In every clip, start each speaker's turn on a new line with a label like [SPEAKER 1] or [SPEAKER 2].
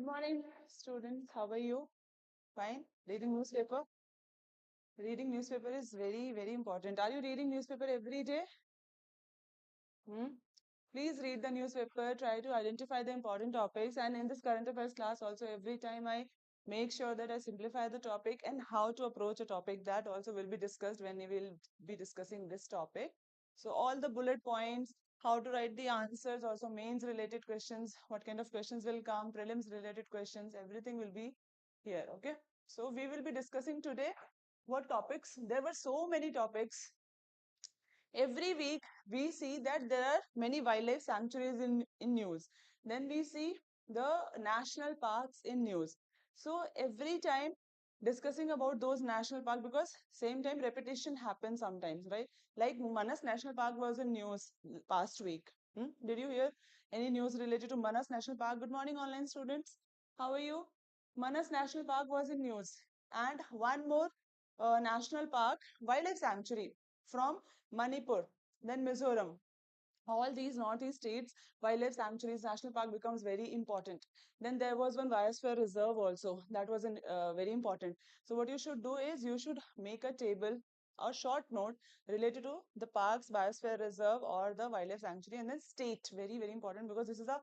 [SPEAKER 1] Good morning, students. How are you? Fine. Reading newspaper. Reading newspaper is very, very important. Are you reading newspaper every day? Hmm? Please read the newspaper. Try to identify the important topics. And in this current affairs class, also every time I make sure that I simplify the topic and how to approach a topic. That also will be discussed when we will be discussing this topic. So all the bullet points, how to write the answers, also mains related questions, what kind of questions will come, prelims related questions, everything will be here. Okay. So we will be discussing today what topics. There were so many topics. Every week we see that there are many wildlife sanctuaries in news. Then we see the national parks in news. So every time discussing about those national park, because same time repetition happens sometimes, right? Like Manas National Park was in news past week. Did you hear any news related to Manas National Park? Good morning, online students. How are you? Manas National Park was in news. And one more national park, wildlife sanctuary from Manipur, then Mizoram. All these northeast states, wildlife sanctuaries, national park becomes very important. Then there was one biosphere reserve also that was very important. So what you should do is you should make a table or short note related to the parks, biosphere reserve or the wildlife sanctuary, and then state, very, very important, because this is a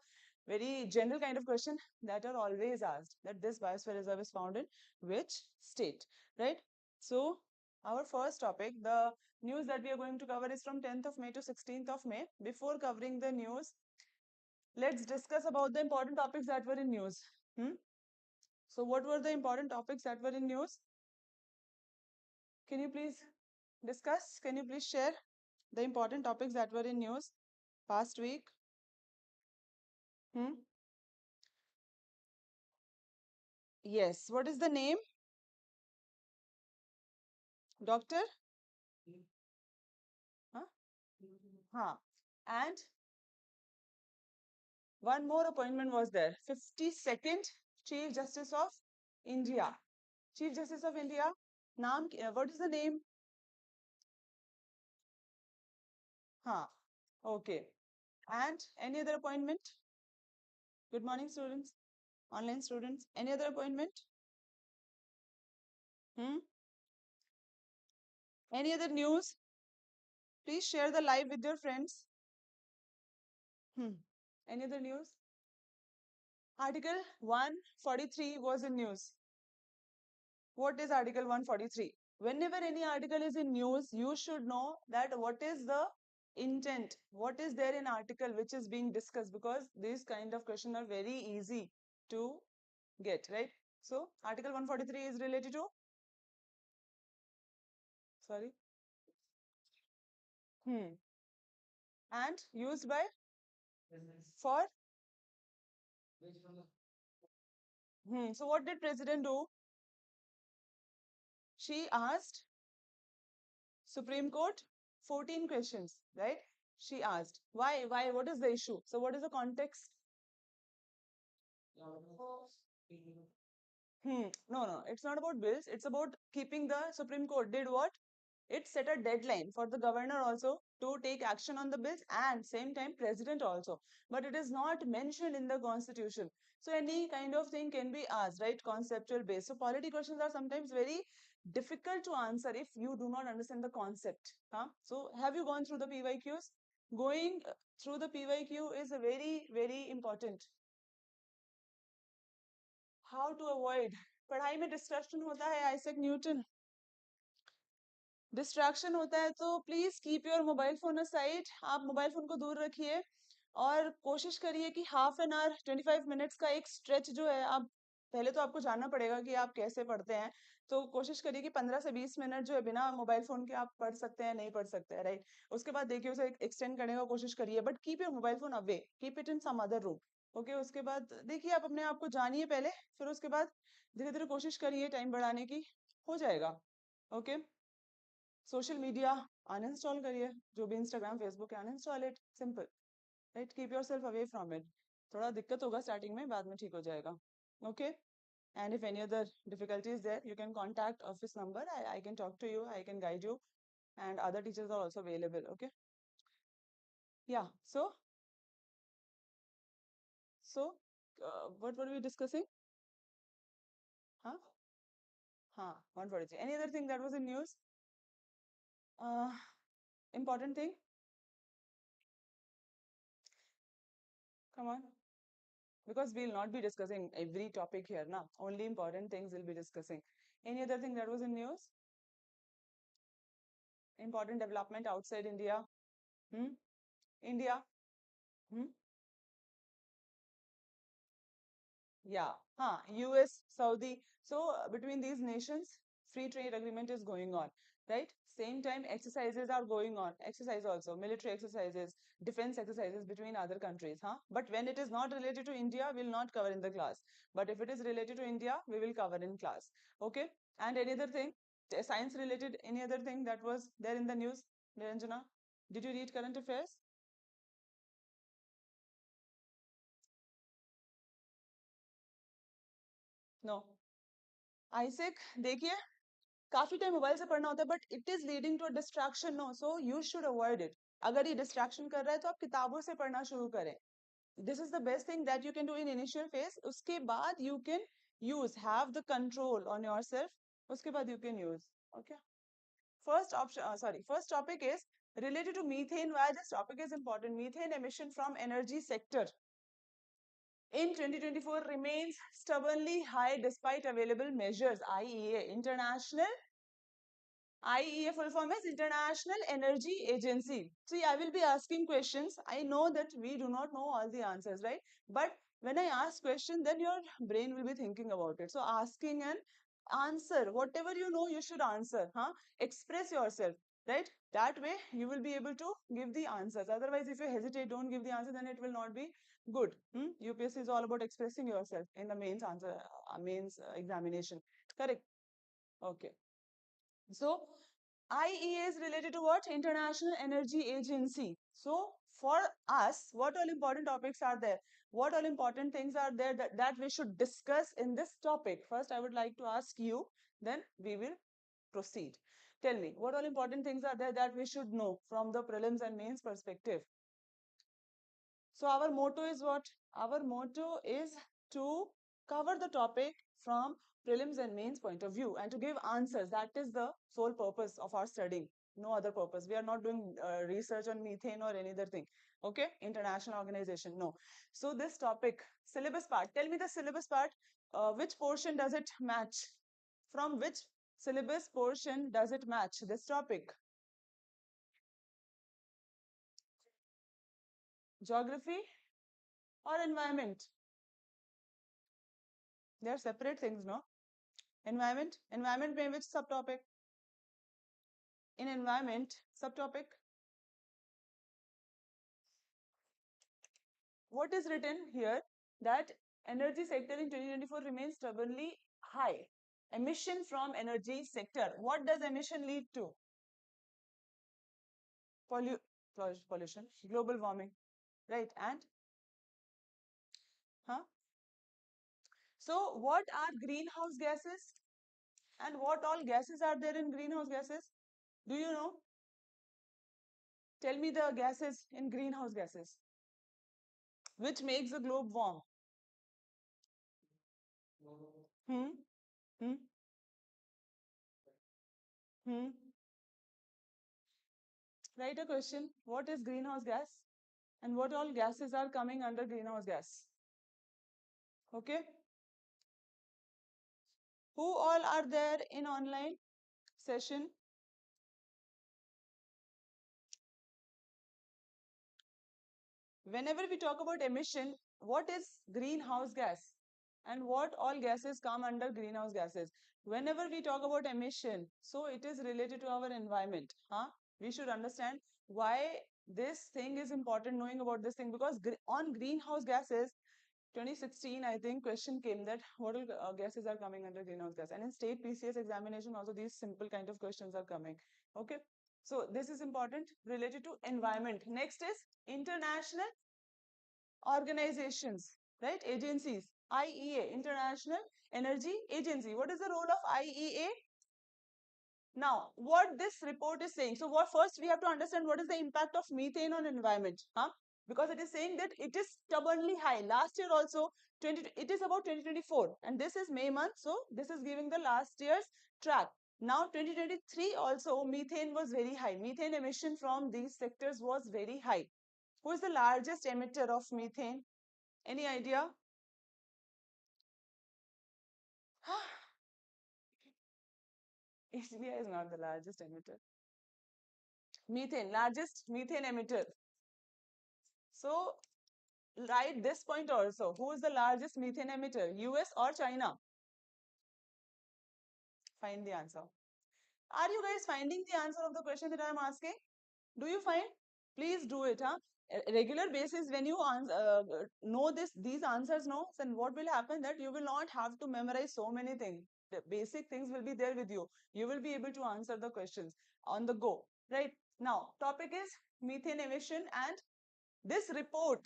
[SPEAKER 1] very general kind of question that are always asked, that this biosphere reserve is found in which state, right? So our first topic, the news that we are going to cover is from 10th of May to 16th of May. Before covering the news, let's discuss about the important topics that were in news. So what were the important topics that were in news? Can you please discuss? Can you please share the important topics that were in news past week? Yes. What is the name? Doctor? Huh? Huh. And one more appointment was there. 52nd Chief Justice of India. Chief Justice of India. What is the name? Huh. Okay. And any other appointment? Good morning, students. Online students. Any other appointment? Any other news? Please share the live with your friends. Any other news? Article 143 was in news. What is Article 143? Whenever any article is in news, you should know that what is the intent, what is there in article which is being discussed, because these kind of questions are very easy to get, right? So Article 143 is related to, sorry, and used by for. So what did President do? She asked Supreme Court 14 questions, right? She asked why, what is the issue? So what is the context? No, it's not about bills. It's about keeping the Supreme Court did what? It set a deadline for the governor also to take action on the bills, and same time president also. But it is not mentioned in the constitution. So any kind of thing can be asked, right? Conceptual base. So polity questions are sometimes very difficult to answer if you do not understand the concept. So have you gone through the PYQs? Going through the PYQ is a very, very important. How to avoid? पढ़ाई में distraction होता है, Isaac Newton. Distraction होता है तो please keep your mobile phone aside. आप mobile phone को दूर रखिए और कोशिश करिए कि हाफ एन आवर 25 मिनट्स का एक स्ट्रेच जो है, आप पहले तो आपको जानना पड़ेगा कि आप कैसे पढ़ते हैं. तो कोशिश करिए कि 15 से 20 मिनट जो है बिना मोबाइल फोन के आप पढ़ सकते हैं, नहीं पढ़ सकते हैं, राइट? उसके बाद देखिए उसे एक्सटेंड करने का कोशिश करिए, but keep your mobile phone away, keep it in some other room. Okay, उसके बाद देखिए आप अपने आप को जानिए पहले, फिर उसके बाद धीरे धीरे कोशिश करिए टाइम बढ़ाने की, हो जाएगा. ओके. सोशल मीडिया अनइंस्टॉल करिए, जो भी इंस्टाग्राम फेसबुक है, uninstall it, simple, right? Keep yourself away from it. थोड़ा दिक्कत होगा स्टार्टिंग में, बाद में ठीक हो जाएगा. Okay. And if any other difficulty is there, you can contact office number. I can talk to you, I can guide you, and other teachers are also available. Okay. Yeah. So What were we discussing? Huh? 143. Any other thing that was in news? Uh, Important thing? Come on. Because we'll not be discussing every topic here now. Only important things we'll be discussing. Any other thing that was in news? Important development outside India? Hmm? India? Hmm? Yeah. US, Saudi. So between these nations, free trade agreement is going on, right? Same time, exercises are going on. Exercise also, military exercises, defense exercises between other countries. But when it is not related to India, we'll not cover in the class. But if it is related to India, we will cover in class. Okay. And any other thing, science related, any other thing that was there in the news, Niranjana? Did you read current affairs? No. Isaac, देखिए काफी time mobile से पढ़ना होता है but it is leading to distraction no so you should avoid it अगर ये distraction कर रहा है तो आप किताबों से पढ़ना शुरू करें this is the best thing that you can do in initial phase उसके बाद you can use have the control on your self उसके बाद you can use okay first option sorry first topic is related to methane why this topic is important methane emission from energy sector in 2024 remains stubbornly high despite available measures IEA international IEA full form is International Energy Agency. See, I will be asking questions. I know that we do not know all the answers, right? But when I ask question, then your brain will be thinking about it. So asking an answer, whatever you know, you should answer. Express yourself, right? That way you will be able to give the answers. Otherwise, if you hesitate, don't give the answer, then it will not be good. UPSC is all about expressing yourself in the mains answer, mains examination. Correct? Okay. So IEA is related to what? International Energy Agency. So for us, what all important topics are there? What all important things are there that we should discuss in this topic? First, I would like to ask you, then we will proceed. Tell me, what all important things are there that we should know from the prelims and mains perspective? So our motto is what? Our motto is to cover the topic from prelims and mains point of view and to give answers. That is the sole purpose of our studying. No other purpose. We are not doing research on methane or any other thing. Okay? International organization. No. So this topic, syllabus part. Tell me the syllabus part. Which portion does it match? From which syllabus portion does it match this topic? Geography or environment? They are separate things, no? Environment में which subtopic? In environment subtopic, what is written here? That energy sector in 2024 remains stubbornly high. Emission from energy sector. What does emission lead to? Pollution, global warming, right? And so what are greenhouse gases? And what all gases are there in greenhouse gases? Do you know? Tell me the gases in greenhouse gases. Which makes the globe warm? Hmm? Hmm? Hmm? Write a question. What is greenhouse gas? And what all gases are coming under greenhouse gas? Okay. Who all are there in online session? Whenever we talk about emission, what is greenhouse gas? And what all gases come under greenhouse gases? Whenever we talk about emission, so it is related to our environment. We should understand why this thing is important, knowing about this thing, because on greenhouse gases, 2016, I think, question came that what gases are coming under greenhouse gas. And in state PCS examination, also these simple kind of questions are coming. Okay. So this is important related to environment. Next is international organizations, right? Agencies. IEA, International Energy Agency. What is the role of IEA? Now, what this report is saying. So what first we have to understand what is the impact of methane on environment. because it is saying that it is stubbornly high. Last year also, it is about 2024, and this is May month, so this is giving the last year's track. Now 2023 also, methane was very high. Methane emission from these sectors was very high. Who is the largest emitter of methane? Any idea? India is not the largest emitter. Methane, largest methane emitter. So write this point also. Who is the largest methane emitter? US or China? Find the answer. Are you guys finding the answer of the question that I am asking? Do you find? Please do it. Huh? Regular basis, when you know these answers, no, then what will happen that you will not have to memorize so many things. The basic things will be there with you. You will be able to answer the questions on the go. Right? Now, topic is methane emission and this report.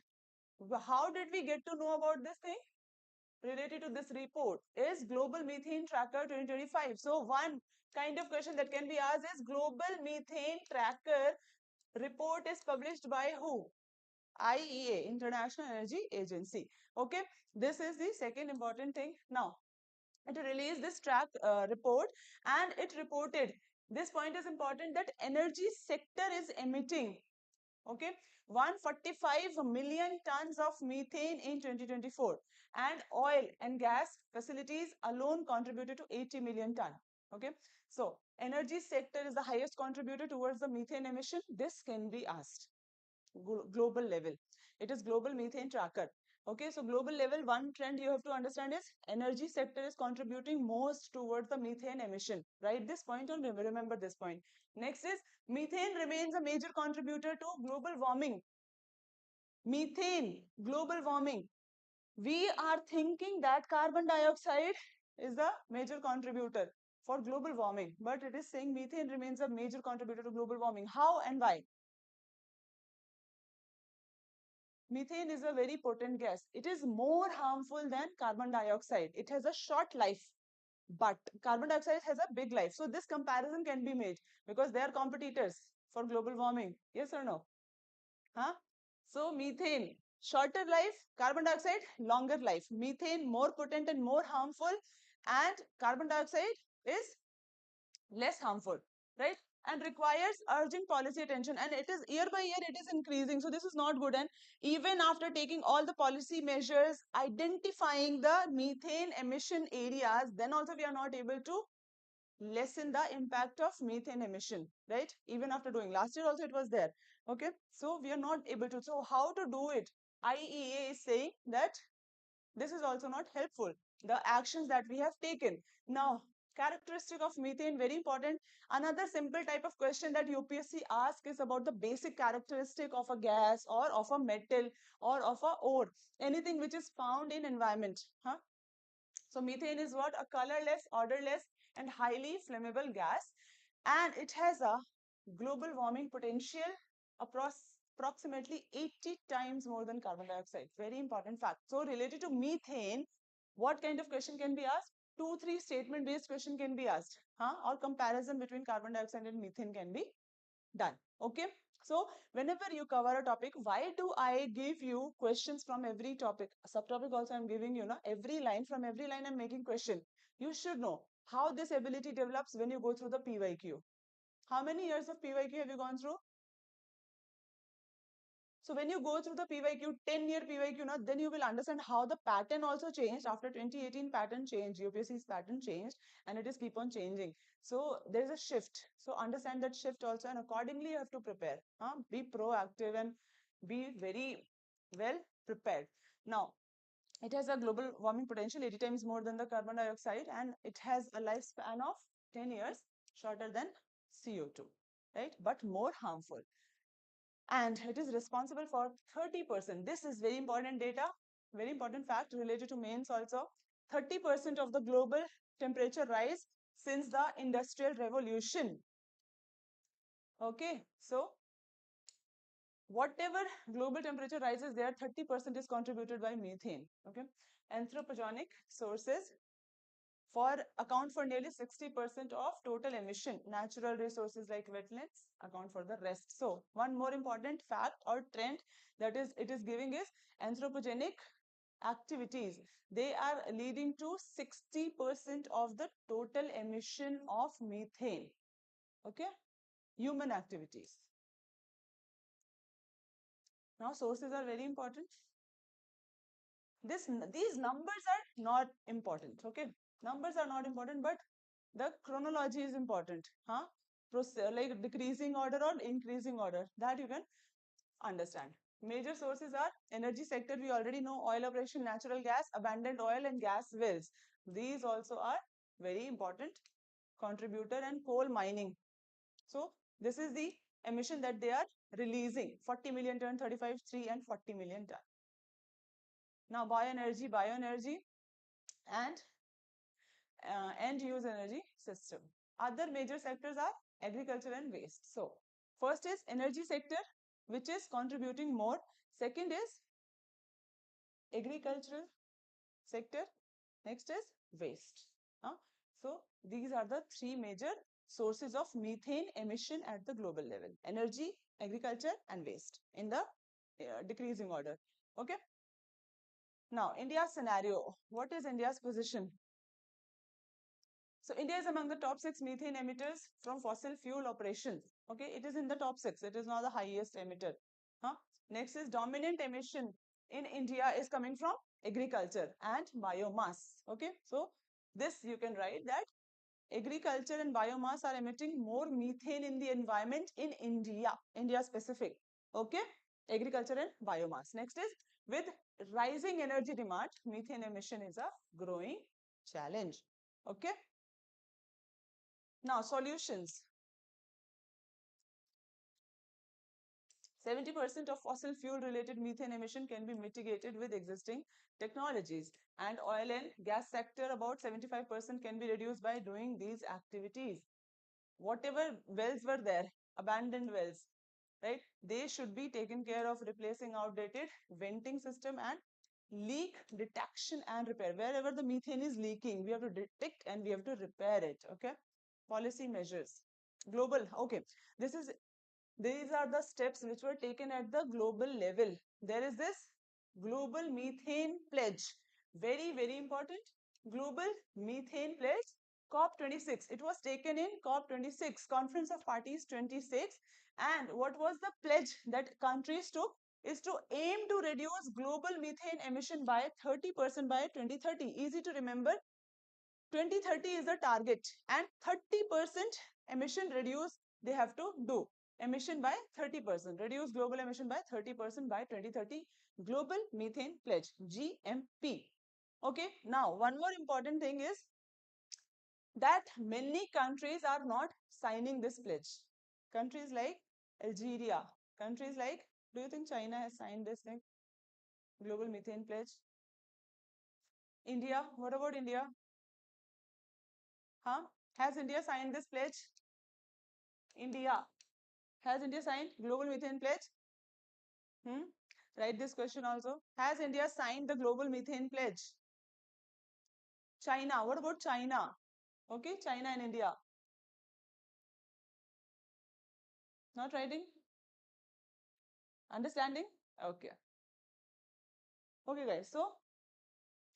[SPEAKER 1] How did we get to know about this thing? Related to this report is Global Methane Tracker 2025. So one kind of question that can be asked is Global Methane Tracker report is published by who? IEA, International Energy Agency. Okay, this is the second important thing. Now, it released this track report and it reported, this point is important, that energy sector is emitting, okay, 145 million tons of methane in 2024, and oil and gas facilities alone contributed to 80 million ton. Okay, so energy sector is the highest contributor towards the methane emission. This can be asked global level. It is global methane tracker. Okay, so global level, one trend you have to understand is energy sector is contributing most towards the methane emission. Write this point and remember this point. Next is methane remains a major contributor to global warming. Methane, global warming. We are thinking that carbon dioxide is the major contributor for global warming, but it is saying methane remains a major contributor to global warming. How and why? Methane is a very potent gas. It is more harmful than carbon dioxide. It has a short life, but carbon dioxide has a big life. So this comparison can be made because they are competitors for global warming. Yes or no? Huh? So methane, shorter life, carbon dioxide, longer life. Methane, more potent and more harmful, and carbon dioxide is less harmful, right? And requires urgent policy attention, and it is year by year it is increasing, so this is not good. And even after taking all the policy measures, identifying the methane emission areas, then also we are not able to lessen the impact of methane emission, right? Even after doing, last year also it was there. Okay, so we are not able to. So how to do it? IEA is saying that this is also not helpful, the actions that we have taken. Now, characteristic of methane, very important. Another simple type of question that UPSC asks is about the basic characteristic of a gas or of a metal or of a ore, anything which is found in environment. Huh? So methane is what? A colorless, odorless and highly flammable gas, and it has a global warming potential approximately 80 times more than carbon dioxide. Very important fact. So related to methane, what kind of question can be asked? 2-3 statement based question can be asked, huh? Or comparison between carbon dioxide and methane can be done. Okay, so whenever you cover a topic, why do I give you questions from every topic? Subtopic also I'm giving you, every line, from every line I'm making question. You should know how this ability develops when you go through the PYQ. How many years of PYQ have you gone through? So when you go through the PYQ, 10-year PYQ, then you will understand how the pattern also changed. After 2018, pattern changed, UPSC's pattern changed, and it is keep on changing. So there is a shift. So understand that shift also, and accordingly you have to prepare. Be proactive and be very well prepared. Now, it has a global warming potential 80 times more than the carbon dioxide, and it has a lifespan of 10 years, shorter than CO2, right? But more harmful. And it is responsible for 30%. This is very important data, very important fact related to mains also. 30% of the global temperature rise since the Industrial Revolution. Okay, so whatever global temperature rises there, 30% is contributed by methane. Okay, anthropogenic sources, account for nearly 60% of total emission. Natural resources like wetlands account for the rest. So one more important fact or trend that is it is giving is anthropogenic activities. They are leading to 60% of the total emission of methane. Okay, human activities. Now sources are very important. These numbers are not important. Okay, numbers are not important, but the chronology is important. Like decreasing order or increasing order, that you can understand. Major sources are energy sector. We already know oil operation, natural gas, abundant oil and gas wells. These also are very important contributor, and coal mining. So this is the emission that they are releasing: 40 million ton, 35, 3 and 40 million ton. Now bioenergy and end use energy system. Other major sectors are agriculture and waste. So first is energy sector, which is contributing more. Second is agricultural sector. Next is waste. So these are the three major sources of methane emission at the global level: energy, agriculture and waste, in the decreasing order. Okay. Now India's scenario. What is India's position? So India is among the top 6 methane emitters from fossil fuel operations. Okay, it is in the top 6. It is not the highest emitter. Next is dominant emission in India is coming from agriculture and biomass. Okay, so this you can write that agriculture and biomass are emitting more methane in the environment in India, India specific. Okay, agriculture and biomass. Next is with rising energy demand, methane emission is a growing challenge. Okay. Now, solutions. 70% of fossil fuel related methane emission can be mitigated with existing technologies, and oil and gas sector about 75% can be reduced by doing these activities. Whatever wells were there, abandoned wells, right? They should be taken care of, replacing outdated venting system and leak detection and repair. Wherever the methane is leaking, we have to detect and we have to repair it. Okay. Policy measures. Global. Okay. These are the steps which were taken at the global level. There is this global methane pledge. Very, very important. Global methane pledge. COP26. It was taken in COP26, Conference of Parties 26. And what was the pledge that countries took? Is to aim to reduce global methane emission by 30% by 2030. Easy to remember. 2030 is the target, and 30% emission reduce they have to do. Emission by 30%. Reduce global emission by 30% by 2030. Global Methane Pledge, GMP. Okay, now one more important thing is that many countries are not signing this pledge. Countries like Algeria, countries like, do you think China has signed this thing? Global Methane Pledge? India, what about India? Has India signed this pledge? India. Has India signed Global Methane Pledge? Write this question also. Has India signed the Global Methane Pledge? China. What about China? Okay, China and India. Not writing? Understanding? Okay. Okay, guys. So,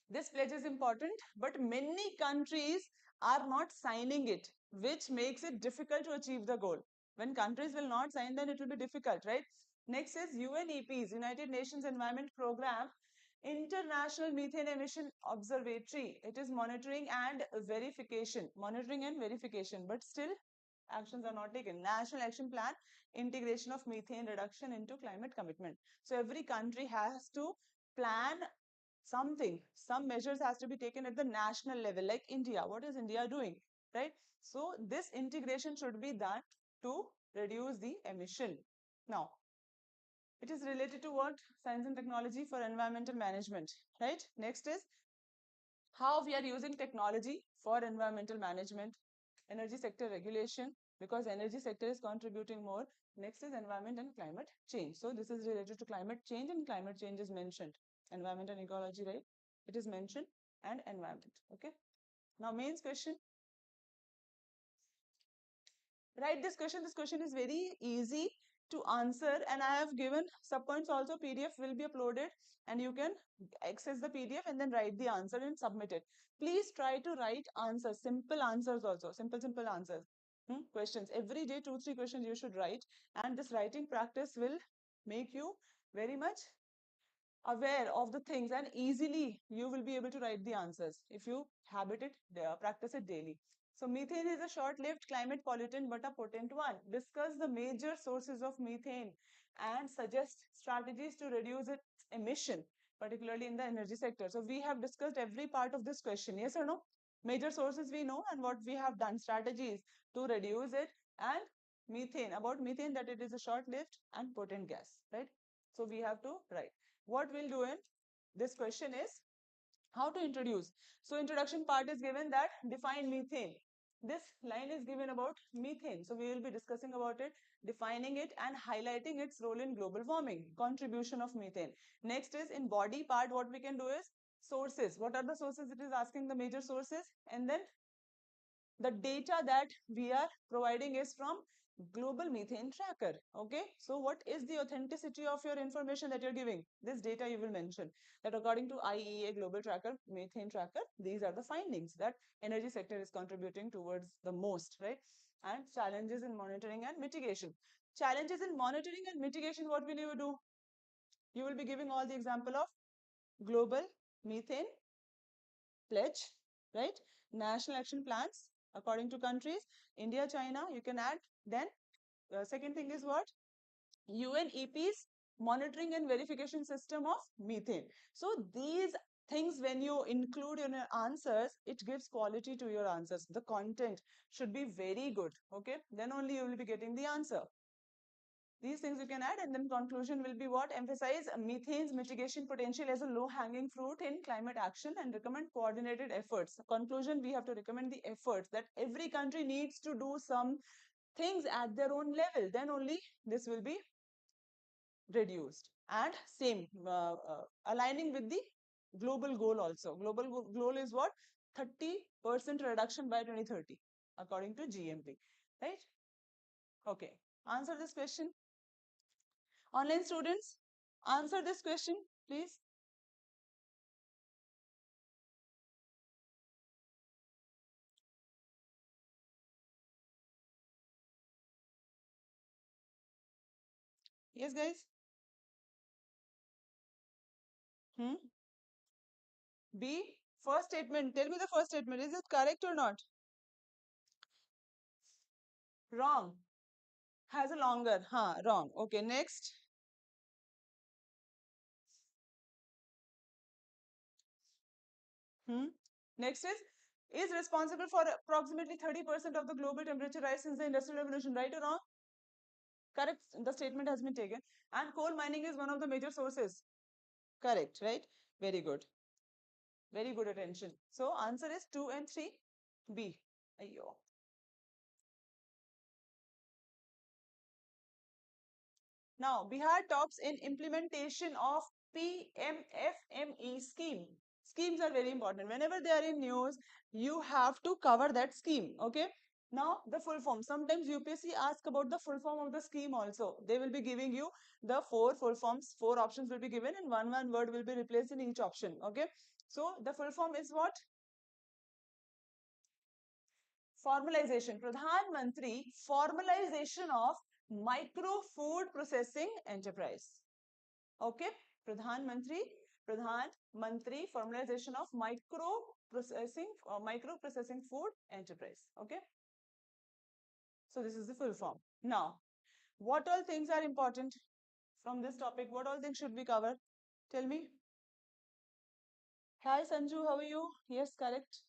[SPEAKER 1] this pledge is important, but many countries are not signing it, which makes it difficult to achieve the goal. When countries will not sign, then it will be difficult, right? Next is UNEP's, United Nations Environment Program, International Methane Emission Observatory. It is monitoring and verification, but still actions are not taken. National Action Plan, integration of methane reduction into climate commitment. So every country has to plan something, some measures has to be taken at the national level, like India. What is India doing, right? So this integration should be done to reduce the emission. Now, it is related to what? Science and technology for environmental management, right? Next is how we are using technology for environmental management, energy sector regulation, because energy sector is contributing more. Next is environment and climate change. So this is related to climate change, and climate change is mentioned. Environment and ecology, right? It is mentioned, and environment. Okay. Now mains question. Write this question. This question is very easy to answer, and I have given subpoints also. PDF will be uploaded and you can access the PDF and then write the answer and submit it. Please try to write answers, simple answers also, simple answers. Questions every day, 2-3 questions you should write, and this writing practice will make you very much aware of the things, and easily you will be able to write the answers if you habit it, practice it daily. So methane is a short-lived climate pollutant but a potent one. Discuss the major sources of methane and suggest strategies to reduce its emission, particularly in the energy sector. So we have discussed every part of this question. Yes or no? Major sources we know, and what we have done, strategies to reduce it, and methane, about methane, that it is a short-lived and potent gas, right? So we have to write. What we'll do in this question is how to introduce. So introduction part is given that define methane. This line is given about methane. So we will be discussing about it, defining it and highlighting its role in global warming, contribution of methane. Next is in body part, what we can do is sources. What are the sources? It is asking the major sources, and then the data that we are providing is from global methane tracker. Okay, so what is the authenticity of your information that you're giving? This data you will mention that according to IEA global tracker, methane tracker, these are the findings that energy sector is contributing towards the most, right? And challenges in monitoring and mitigation. Challenges in monitoring and mitigation, what will you do? You will be giving all the example of global methane pledge, right? National action plans according to countries, India, China, you can add. Then second thing is what? UNEP's monitoring and verification system of methane. So these things, when you include in your answers, it gives quality to your answers. The content should be very good. Okay, then only you will be getting the answer. These things you can add, and then conclusion will be what? Emphasize methane's mitigation potential as a low-hanging fruit in climate action and recommend coordinated efforts. Conclusion, we have to recommend the efforts that every country needs to do some things at their own level. Then only this will be reduced. And same, aligning with the global goal also. Global goal is what? 30% reduction by 2030, according to GMP, right? Okay, answer this question. Online students, answer this question, please. Yes, guys. Hmm? B, first statement. Tell me the first statement. Is it correct or not? Wrong. Has a longer. Huh, wrong. Okay, next. Hmm? Next is responsible for approximately 30% of the global temperature rise since the Industrial Revolution. Right or wrong? Correct. The statement has been taken. And coal mining is one of the major sources. Correct, right? Very good. Very good attention. So answer is 2 and 3. B. Ayyo. Now, Bihar tops in implementation of PMFME scheme. Schemes are very important. Whenever they are in news, you have to cover that scheme. Okay. Now, the full form. Sometimes UPSC ask about the full form of the scheme also. They will be giving you the 4 full forms, 4 options will be given, and one word will be replaced in each option. Okay. So, the full form is what? Formalization. Pradhan Mantri formalization of micro food processing enterprise. Okay, Pradhan Mantri formalization of micro processing food enterprise. Okay, so this is the full form. Now, what all things are important from this topic? What all things should we cover? Tell me. Hi Sanju, how are you? Yes, correct.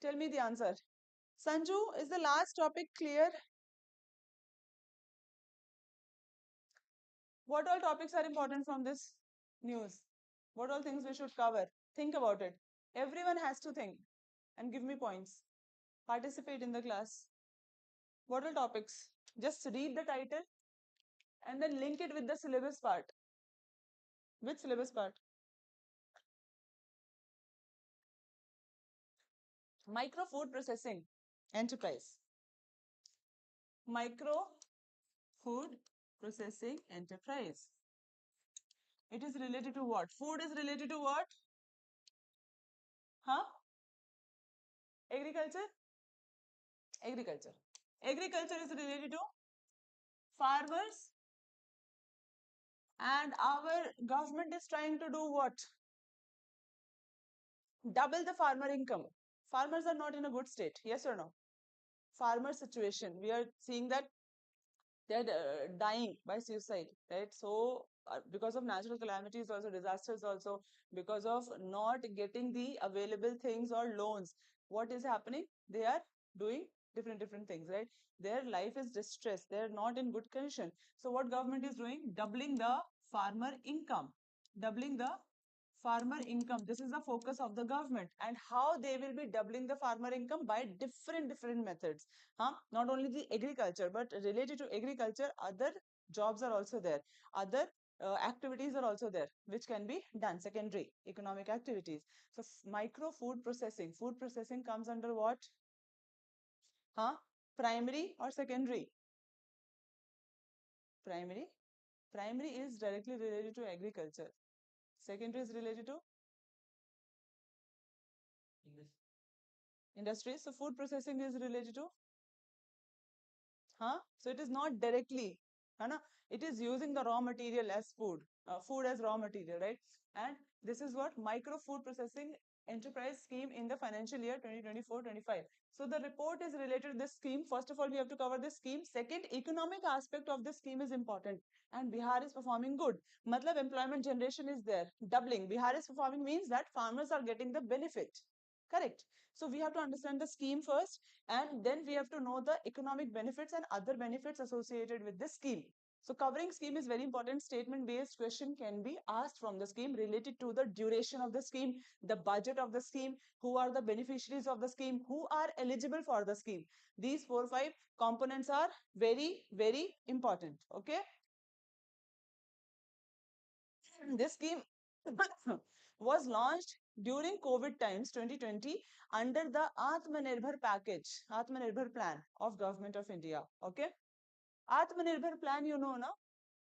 [SPEAKER 1] Tell me the answer. Sanju, is the last topic clear? What all topics are important from this news? What all things we should cover? Think about it. Everyone has to think and give me points. Participate in the class. What are topics? Just read the title and then link it with the syllabus part. Which syllabus part? Micro food processing enterprise. Micro food processing enterprise. It is related to what? Food is related to what? Huh? Agriculture? Agriculture. Agriculture is related to farmers, and our government is trying to do what? Double the farmer income. Farmers are not in a good state. Yes or no? Farmer situation. We are seeing that they're dying by suicide, right? So because of natural calamities, also disasters, also because of not getting the available things or loans, what is happening? They are doing different things, right? Their life is distressed. They're not in good condition. So what government is doing? Doubling the farmer income. Doubling the farmer income. This is the focus of the government. And how they will be doubling the farmer income? By different methods. Not only the agriculture, but related to agriculture, other jobs are also there. Other activities are also there, which can be done. Secondary economic activities. So micro food processing. Food processing comes under what? Primary or secondary? Primary. Primary is directly related to agriculture. Secondary is related to industry. So food processing is related to so it is not directly, it is using the raw material as food, food as raw material, right? And this is what micro food processing enterprise scheme in the financial year 2024-25. So the report is related to this scheme. First of all, we have to cover this scheme. Second, economic aspect of this scheme is important, and Bihar is performing good. Matlab employment generation is there, doubling. Bihar is performing means that farmers are getting the benefit. Correct. So we have to understand the scheme first, and then we have to know the economic benefits and other benefits associated with this scheme. So covering scheme is very important. Statement based question can be asked from the scheme related to the duration of the scheme, the budget of the scheme, who are the beneficiaries of the scheme, who are eligible for the scheme. These 4-5 components are very important. Okay. This scheme was launched during COVID times 2020 under the Atmanirbhar package, Atmanirbhar plan of Government of India. Okay. Atmanirbhar plan, you know, na?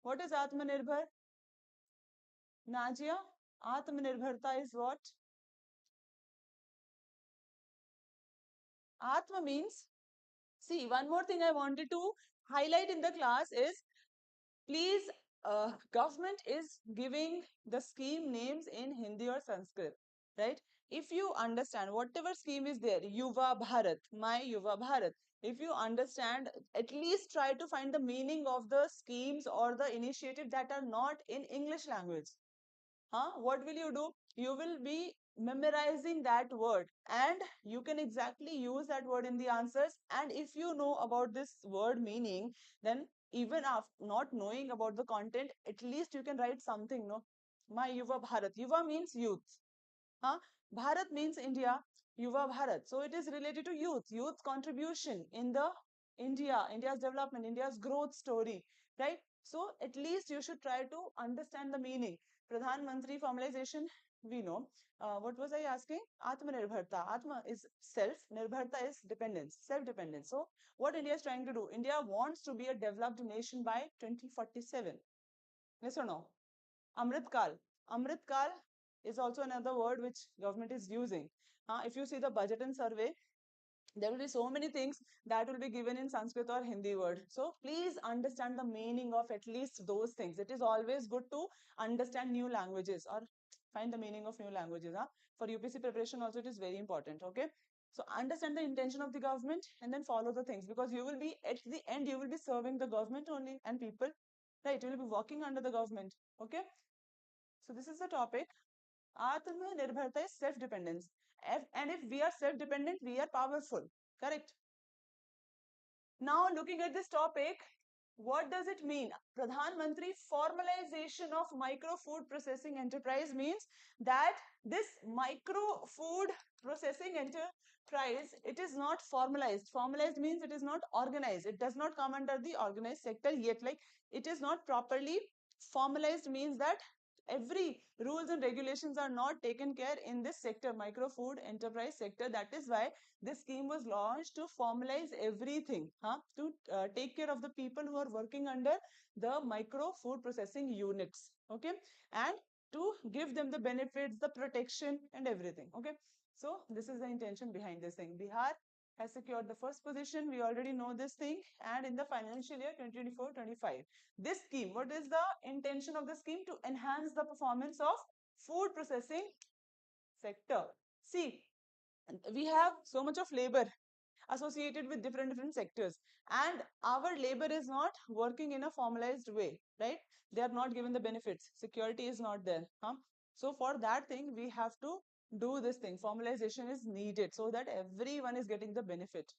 [SPEAKER 1] What is Atmanirbhar? Najia, Atmanirbharta is what? Atma means, see, one more thing I wanted to highlight in the class is, please, government is giving the scheme names in Hindi or Sanskrit, right? If you understand whatever scheme is there, Yuva Bharat, My Yuva Bharat, if you understand, at least try to find the meaning of the schemes or the initiative that are not in English language. What will you do? You will be memorizing that word, and you can exactly use that word in the answers. And if you know about this word meaning, then even after not knowing about the content, at least you can write something, no? My Yuva Bharat. Yuva means youth. Bharat means India. Yuva Bharat. So it is related to youth contribution in the India's development, India's growth story, right? So at least you should try to understand the meaning. Pradhan Mantri formalization, we know. What was I asking? Atmanirbharta. Atma is self, Nirbharta is dependence, self-dependence. So what India is trying to do? India wants to be a developed nation by 2047. Yes or no? Amrit Kal. Amrit Kal is also another word which government is using. If you see the budget and survey, there will be so many things that will be given in Sanskrit or Hindi word. So please understand the meaning of at least those things. It is always good to understand new languages or find the meaning of new languages. For UPSC preparation also it is very important. Okay. So understand the intention of the government and then follow the things, because you will be at the end, you will be serving the government only and people, right? You will be working under the government. Okay. So this is the topic. Atmanirbharta is self-dependence. And if we are self-dependent, we are powerful. Correct? Now, looking at this topic, what does it mean? Pradhan Mantri formalization of micro food processing enterprise means that this micro food processing enterprise, it is not formalized. Formalized means it is not organized. It does not come under the organized sector yet. Like, it is not properly formalized means that every rules and regulations are not taken care in this sector, micro food enterprise sector. That is why this scheme was launched to formalize everything, to take care of the people who are working under the micro food processing units, okay, and to give them the benefits, the protection and everything, okay. So this is the intention behind this thing. Bihar has secured the first position. We already know this thing. And in the financial year 2024-25, this scheme, what is the intention of the scheme? To enhance the performance of food processing sector. See, we have so much of labor associated with different sectors, and our labor is not working in a formalized way, right? They are not given the benefits, security is not there, so for that thing we have to do this thing. Formalization is needed so that everyone is getting the benefit,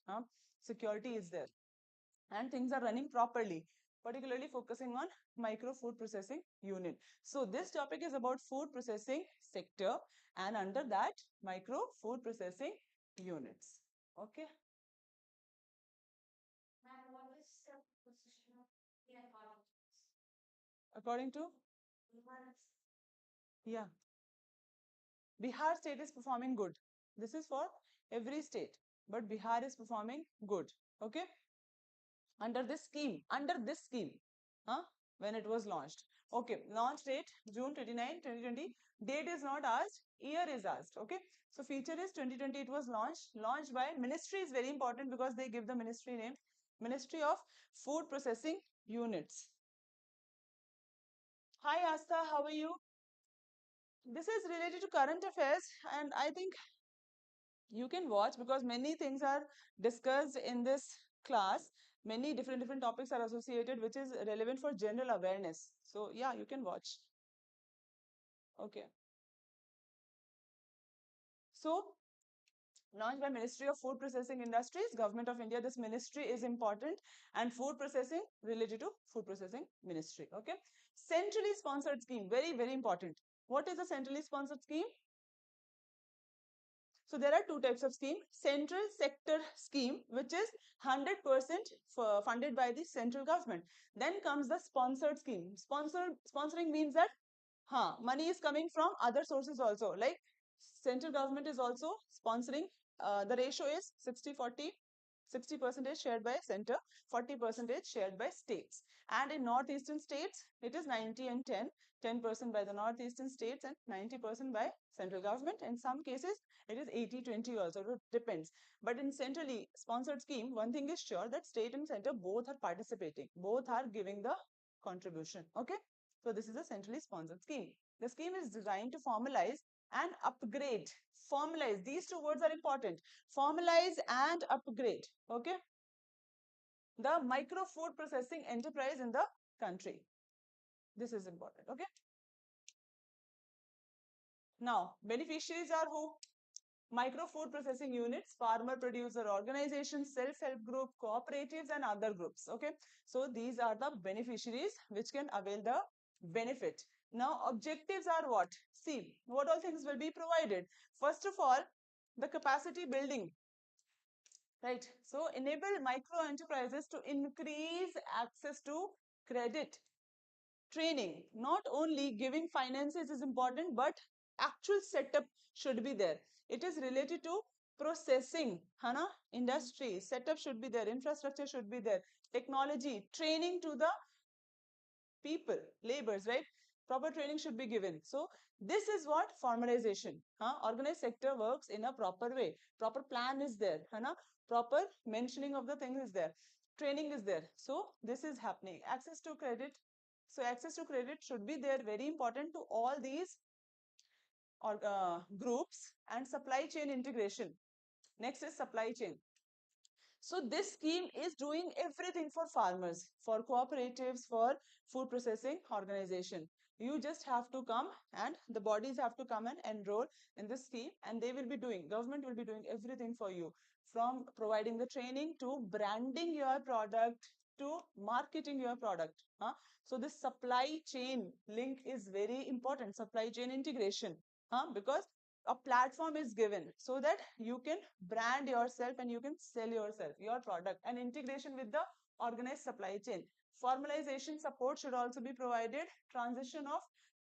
[SPEAKER 1] security is there and things are running properly, particularly focusing on micro food processing unit. So this topic is about food processing sector, and under that micro food processing units, okay. And what is the position of the according to? Yeah. Bihar state is performing good. This is for every state, but Bihar is performing good. Okay. Under this scheme, huh? When it was launched. Okay. Launch date June 29, 2020. Date is not asked. Year is asked. Okay. So feature is 2020. It was launched. Launched by ministry is very important because they give the ministry name. Ministry of Food Processing Units. Hi Asta, how are you? This is related to current affairs, and I think you can watch because many things are discussed in this class. Many different topics are associated, which is relevant for general awareness. So yeah, you can watch. Okay. So launched by Ministry of Food Processing Industries, Government of India. This ministry is important, and food processing related to food processing ministry. Okay. Centrally sponsored scheme, very important. What is a centrally sponsored scheme? So there are two types of scheme. Central sector scheme, which is 100% funded by the central government. Then comes the sponsored scheme. Sponsoring means that money is coming from other sources also. Like central government is also sponsoring. The ratio is 60-40. 60% shared by center, 40% shared by states. And in northeastern states, it is 90 and 10. 10% by the northeastern states and 90% by central government. In some cases, it is 80-20 also. It depends. But in centrally sponsored scheme, one thing is sure that state and center both are participating. Both are giving the contribution. Okay. So this is a centrally sponsored scheme. The scheme is designed to formalize and upgrade. Formalize. These two words are important. Formalize and upgrade. Okay. The micro food processing enterprise in the country. This is important. Okay. Now, beneficiaries are who? Micro food processing units, farmer producer organizations, self-help group, cooperatives and other groups. Okay. So these are the beneficiaries which can avail the benefit. Now objectives are what? See, what all things will be provided. First of all, the capacity building. Right. So enable micro enterprises to increase access to credit. Training, not only giving finances is important, but actual setup should be there. It is related to processing, industry setup should be there, infrastructure should be there, technology, training to the people, labors, right? Proper training should be given. So this is what formalization. Organized sector works in a proper way. Proper plan is there. Proper mentioning of the things is there. Training is there. So this is happening. Access to credit. So access to credit should be there. Very important to all these groups. And supply chain integration. Next is supply chain. So this scheme is doing everything for farmers, for cooperatives, for food processing organization. You just have to come and the bodies have to come and enroll in this scheme, and they will be doing, government will be doing everything for you, from providing the training to branding your product to marketing your product. So this supply chain link is very important, supply chain integration, because a platform is given so that you can brand yourself and you can sell yourself, your product, and integration with the organized supply chain. Formalization support should also be provided. Transition of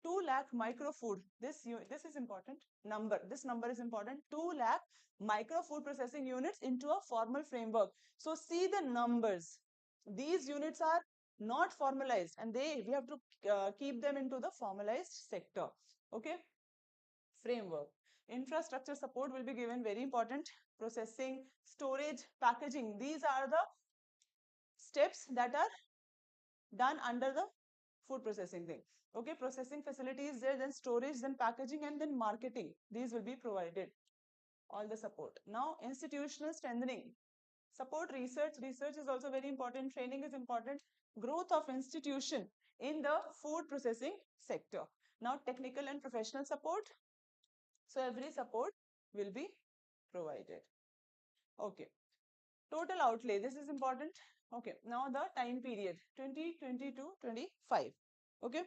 [SPEAKER 1] 2 lakh micro food. This is important number. This number is important. 2 lakh micro food processing units into a formal framework. So see the numbers. These units are not formalized, and we have to keep them into the formalized sector. Okay, framework. Infrastructure support will be given, very important. Processing, storage, packaging. These are the steps that are done under the food processing thing. Okay, processing facility is there, then storage, then packaging, and then marketing. These will be provided, all the support. Now, institutional strengthening. Support research. Research is also very important. Training is important. Growth of institution in the food processing sector. Now, technical and professional support. So, every support will be provided. Okay. Total outlay. This is important. Okay. Now, the time period 2020 to 25. Okay.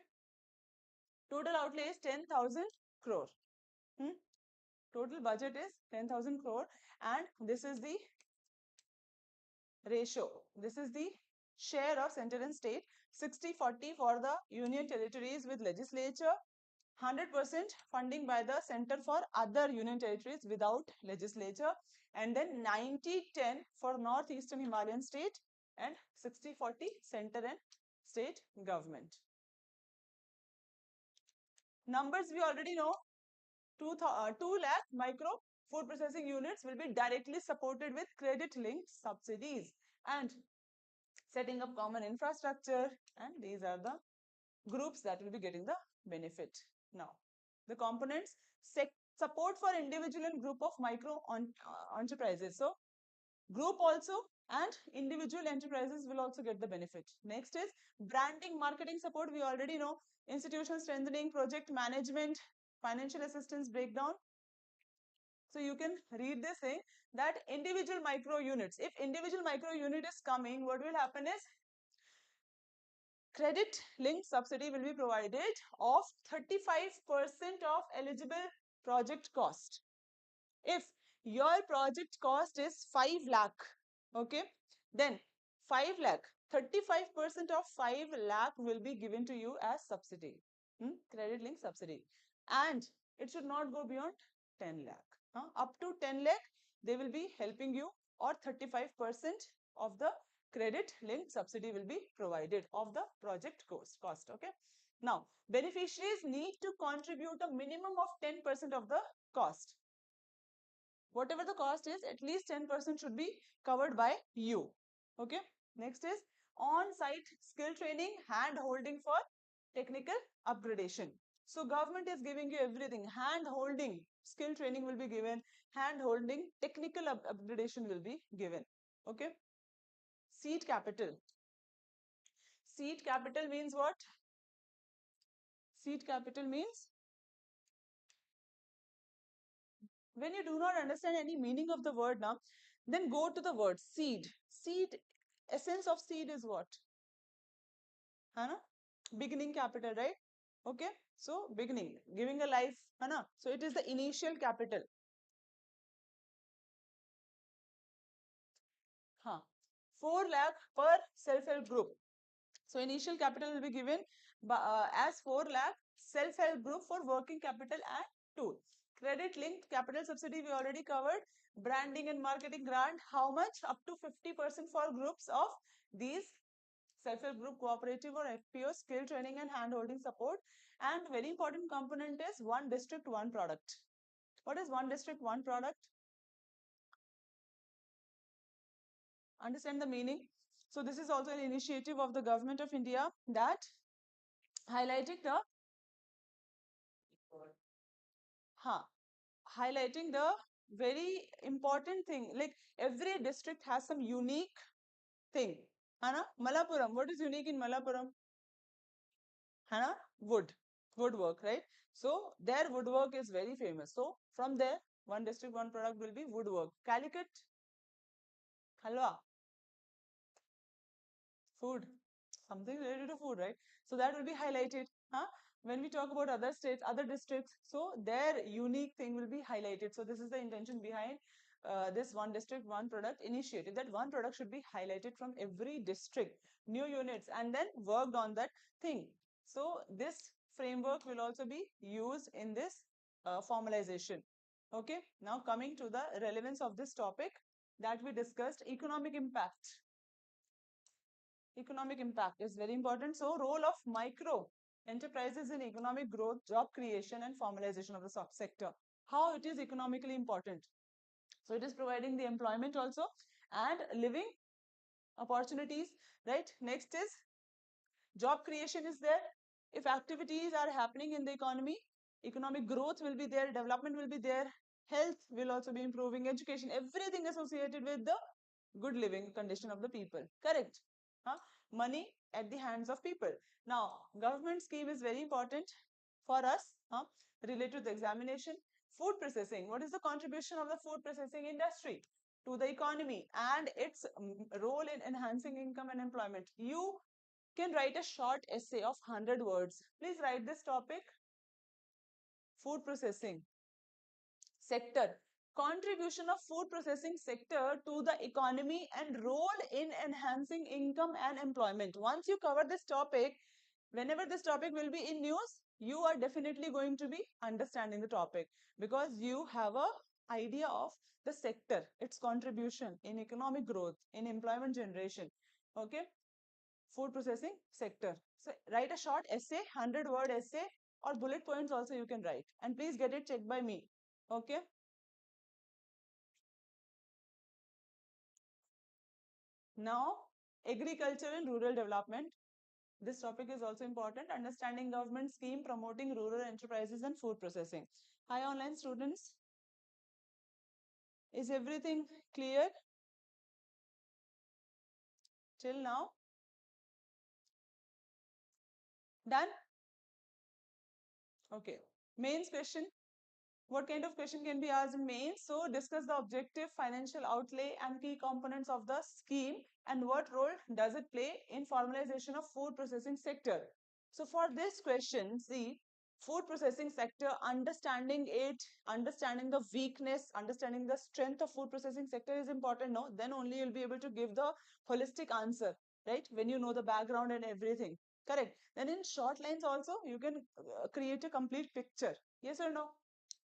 [SPEAKER 1] Total outlay is 10,000 crore. Total budget is 10,000 crore, and this is the ratio. This is the share of center and state. 60-40 for the union territories with legislature. 100% funding by the center for other union territories without legislature, and then 90-10 for northeastern Himalayan state, and 60-40 center and state government. Numbers we already know. 2 lakh micro food processing units will be directly supported with credit linked subsidies and setting up common infrastructure, and these are the groups that will be getting the benefit. Now, the components: support for individual and group of micro enterprises. So, group also and individual enterprises will also get the benefit. Next is branding, marketing support. We already know. Institutional strengthening, project management, financial assistance breakdown. So you can read this saying that individual micro units. If individual micro unit is coming, what will happen is credit linked subsidy will be provided of 35% of eligible project cost. If your project cost is 5 lakh, okay, then 5 lakh, 35% of 5 lakh will be given to you as subsidy, credit linked subsidy, and it should not go beyond 10 lakh. Up to 10 lakh, they will be helping you, or 35% of the credit linked subsidy will be provided of the project cost. Okay. Now, beneficiaries need to contribute a minimum of 10% of the cost. Whatever the cost is, at least 10% should be covered by you. Okay. Next is on-site skill training, hand holding for technical upgradation. So government is giving you everything. Hand holding, skill training will be given. Hand holding, technical upgradation will be given. Okay. Seed capital. Seed capital means what? Seed capital means when you do not understand any meaning of the word now, then go to the word seed. Seed, essence of seed is what? Hana? Beginning capital, right? Okay. So beginning, giving a life, Hana? So it is the initial capital. 4 lakh per self-help group. So initial capital will be given as 4 lakh self-help group for working capital and tool. Credit linked capital subsidy we already covered. Branding and marketing grant, how much? Up to 50% for groups of these self-help group, cooperative or FPO, skill training and hand-holding support. And very important component is one district, one product. What is one district, one product? Understand the meaning? So this is also an initiative of the government of India that highlighting the highlighting the very important thing, like every district has some unique thing. Hana? Malappuram. What is unique in Malappuram? Hana? Woodwork, right? So their woodwork is very famous. So from there, one district, one product will be woodwork. Calicut, halwa, food, something related to food, right? So that will be highlighted. When we talk about other states, other districts, so their unique thing will be highlighted. So this is the intention behind this one district, one product initiative, that one product should be highlighted from every district, new units, and then worked on that thing. So this framework will also be used in this formalization. Okay, now coming to the relevance of this topic that we discussed, economic impact. Economic impact is very important. So role of micro enterprises in economic growth, job creation and formalization of the sector. How it is economically important. So it is providing the employment also and living opportunities, right? Next is job creation is there. If activities are happening in the economy, economic growth will be there, development will be there, health will also be improving, education, everything associated with the good living condition of the people. Correct? Huh? Money at the hands of people. Now, government scheme is very important for us, related to the examination. Food processing. What is the contribution of the food processing industry to the economy and its role in enhancing income and employment? You can write a short essay of 100 words. Please write this topic. Food processing sector. Contribution of food processing sector to the economy and role in enhancing income and employment. Once you cover this topic, whenever this topic will be in news, you are definitely going to be understanding the topic because you have a idea of the sector, its contribution in economic growth, in employment generation. Okay, food processing sector. So write a short essay, 100-word essay or bullet points also you can write, and please get it checked by me. Okay. Now, agriculture and rural development. This topic is also important. Understanding government scheme promoting rural enterprises and food processing. Hi online students. Is everything clear till now? Done? Okay. Mains question. What kind of question can be asked in mains? So discuss the objective, financial outlay and key components of the scheme and what role does it play in formalization of food processing sector. So for this question, see, food processing sector, understanding it, understanding the weakness, understanding the strength of food processing sector is important. No, then only you'll be able to give the holistic answer, right? When you know the background and everything. Correct. Then in short lines also, you can create a complete picture. Yes or no?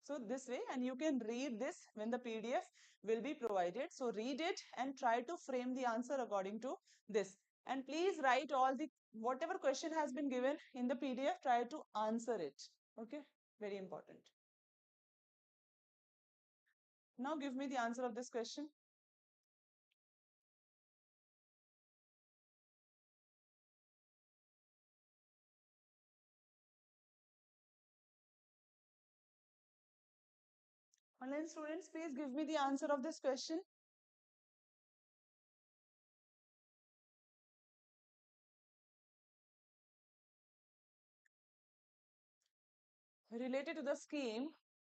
[SPEAKER 1] So this way, and you can read this when the PDF will be provided. So read it and try to frame the answer according to this. And please write all the, whatever question has been given in the PDF, try to answer it. Okay, very important. Now give me the answer of this question. Online students, please give me the answer of this question. Related to the scheme,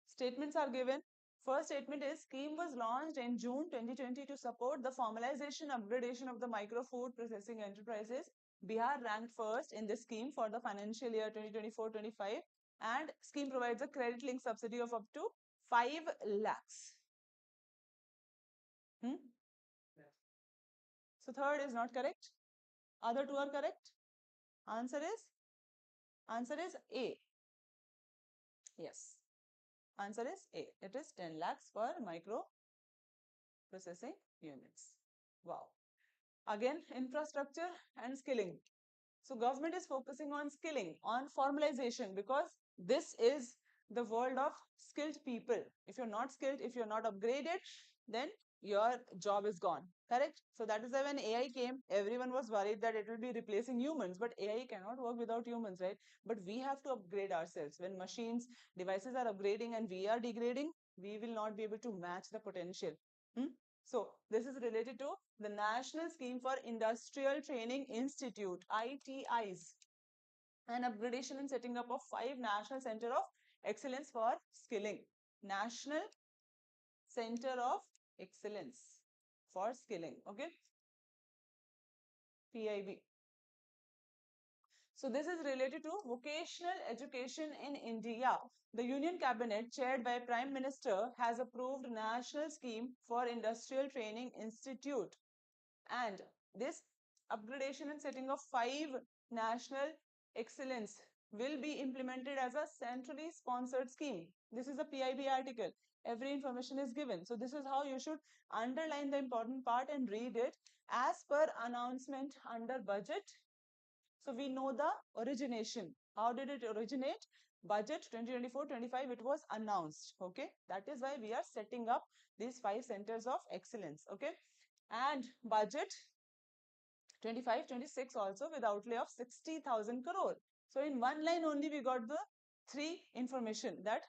[SPEAKER 1] statements are given. First statement is scheme was launched in June 2020 to support the formalization upgradation of the micro food processing enterprises. Bihar ranked first in this scheme for the financial year 2024-25 and scheme provides a credit link subsidy of up to 5 lakhs. So third is not correct. Other two are correct. Answer is A. Yes. Answer is A. It is 10 lakhs for micro processing units. Wow. Again, infrastructure and skilling. So government is focusing on skilling, on formalization, because this is the world of skilled people. If you're not skilled, if you're not upgraded, then your job is gone. Correct? So that is why when AI came, everyone was worried that it will be replacing humans, but AI cannot work without humans, right? But we have to upgrade ourselves. When machines, devices are upgrading and we are degrading, we will not be able to match the potential. So this is related to the National Scheme for Industrial Training Institute, ITIs, and upgradation and setting up of 5 National Center of Excellence for Skilling. National Center of Excellence for Skilling. Okay. PIB. So this is related to vocational education in India. The Union Cabinet, chaired by Prime Minister, has approved National Scheme for Industrial Training Institute. And this upgradation and setting of 5 national excellence will be implemented as a centrally sponsored scheme. This is a PIB article. Every information is given. So this is how you should underline the important part and read it as per announcement under budget. So we know the origination. How did it originate? Budget 2024-25, it was announced. Okay. That is why we are setting up these 5 centers of excellence. Okay. And budget 25-26 also with outlay of 60,000 crore. So in one line only we got the 3 information that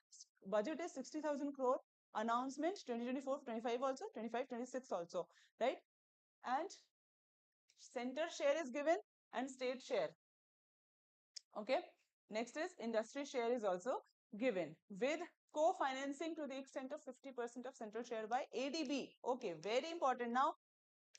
[SPEAKER 1] budget is 60,000 crore, announcement 2024-25 also, 25-26 also, right? And center share is given and state share. Okay. Next is industry share is also given with co-financing to the extent of 50% of central share by ADB. Okay, very important. Now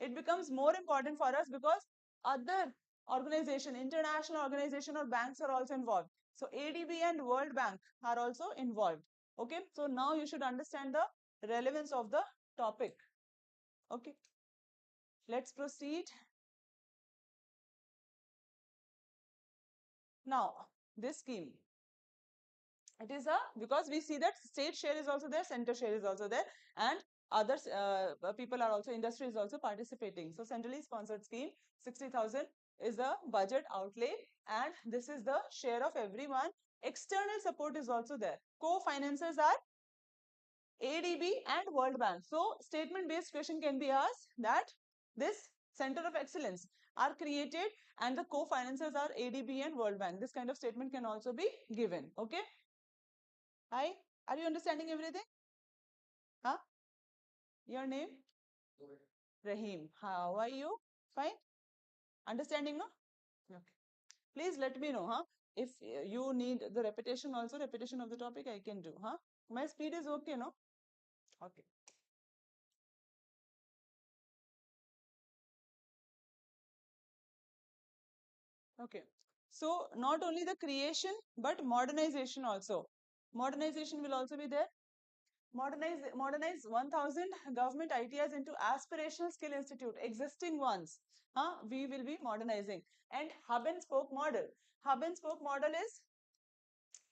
[SPEAKER 1] it becomes more important for us because other organization, international organization or banks are also involved. So ADB and World Bank are also involved. Okay, so now you should understand the relevance of the topic. Okay, let's proceed. Now, this scheme, it is because we see that state share is also there, center share is also there, and others people are also, industry is also participating. So centrally sponsored scheme, 60,000 is the budget outlay, and this is the share of everyone. External support is also there. Co-financers are ADB and World Bank. So statement based question can be asked that this center of excellence are created and the co-financers are ADB and World Bank. This kind of statement can also be given. Okay. Hi, are you understanding everything? Huh? Your name? Rahim. How are you? Fine? Understanding, no? Okay. Please let me know, huh? If you need the repetition also, repetition of the topic I can do, huh? My speed is okay, no? Okay. Okay. So not only the creation, but modernization also. Modernization will also be there. Modernize 1000 government ITIs into aspirational skill institute, existing ones. We will be modernizing. And hub and spoke model. Hub and spoke model is,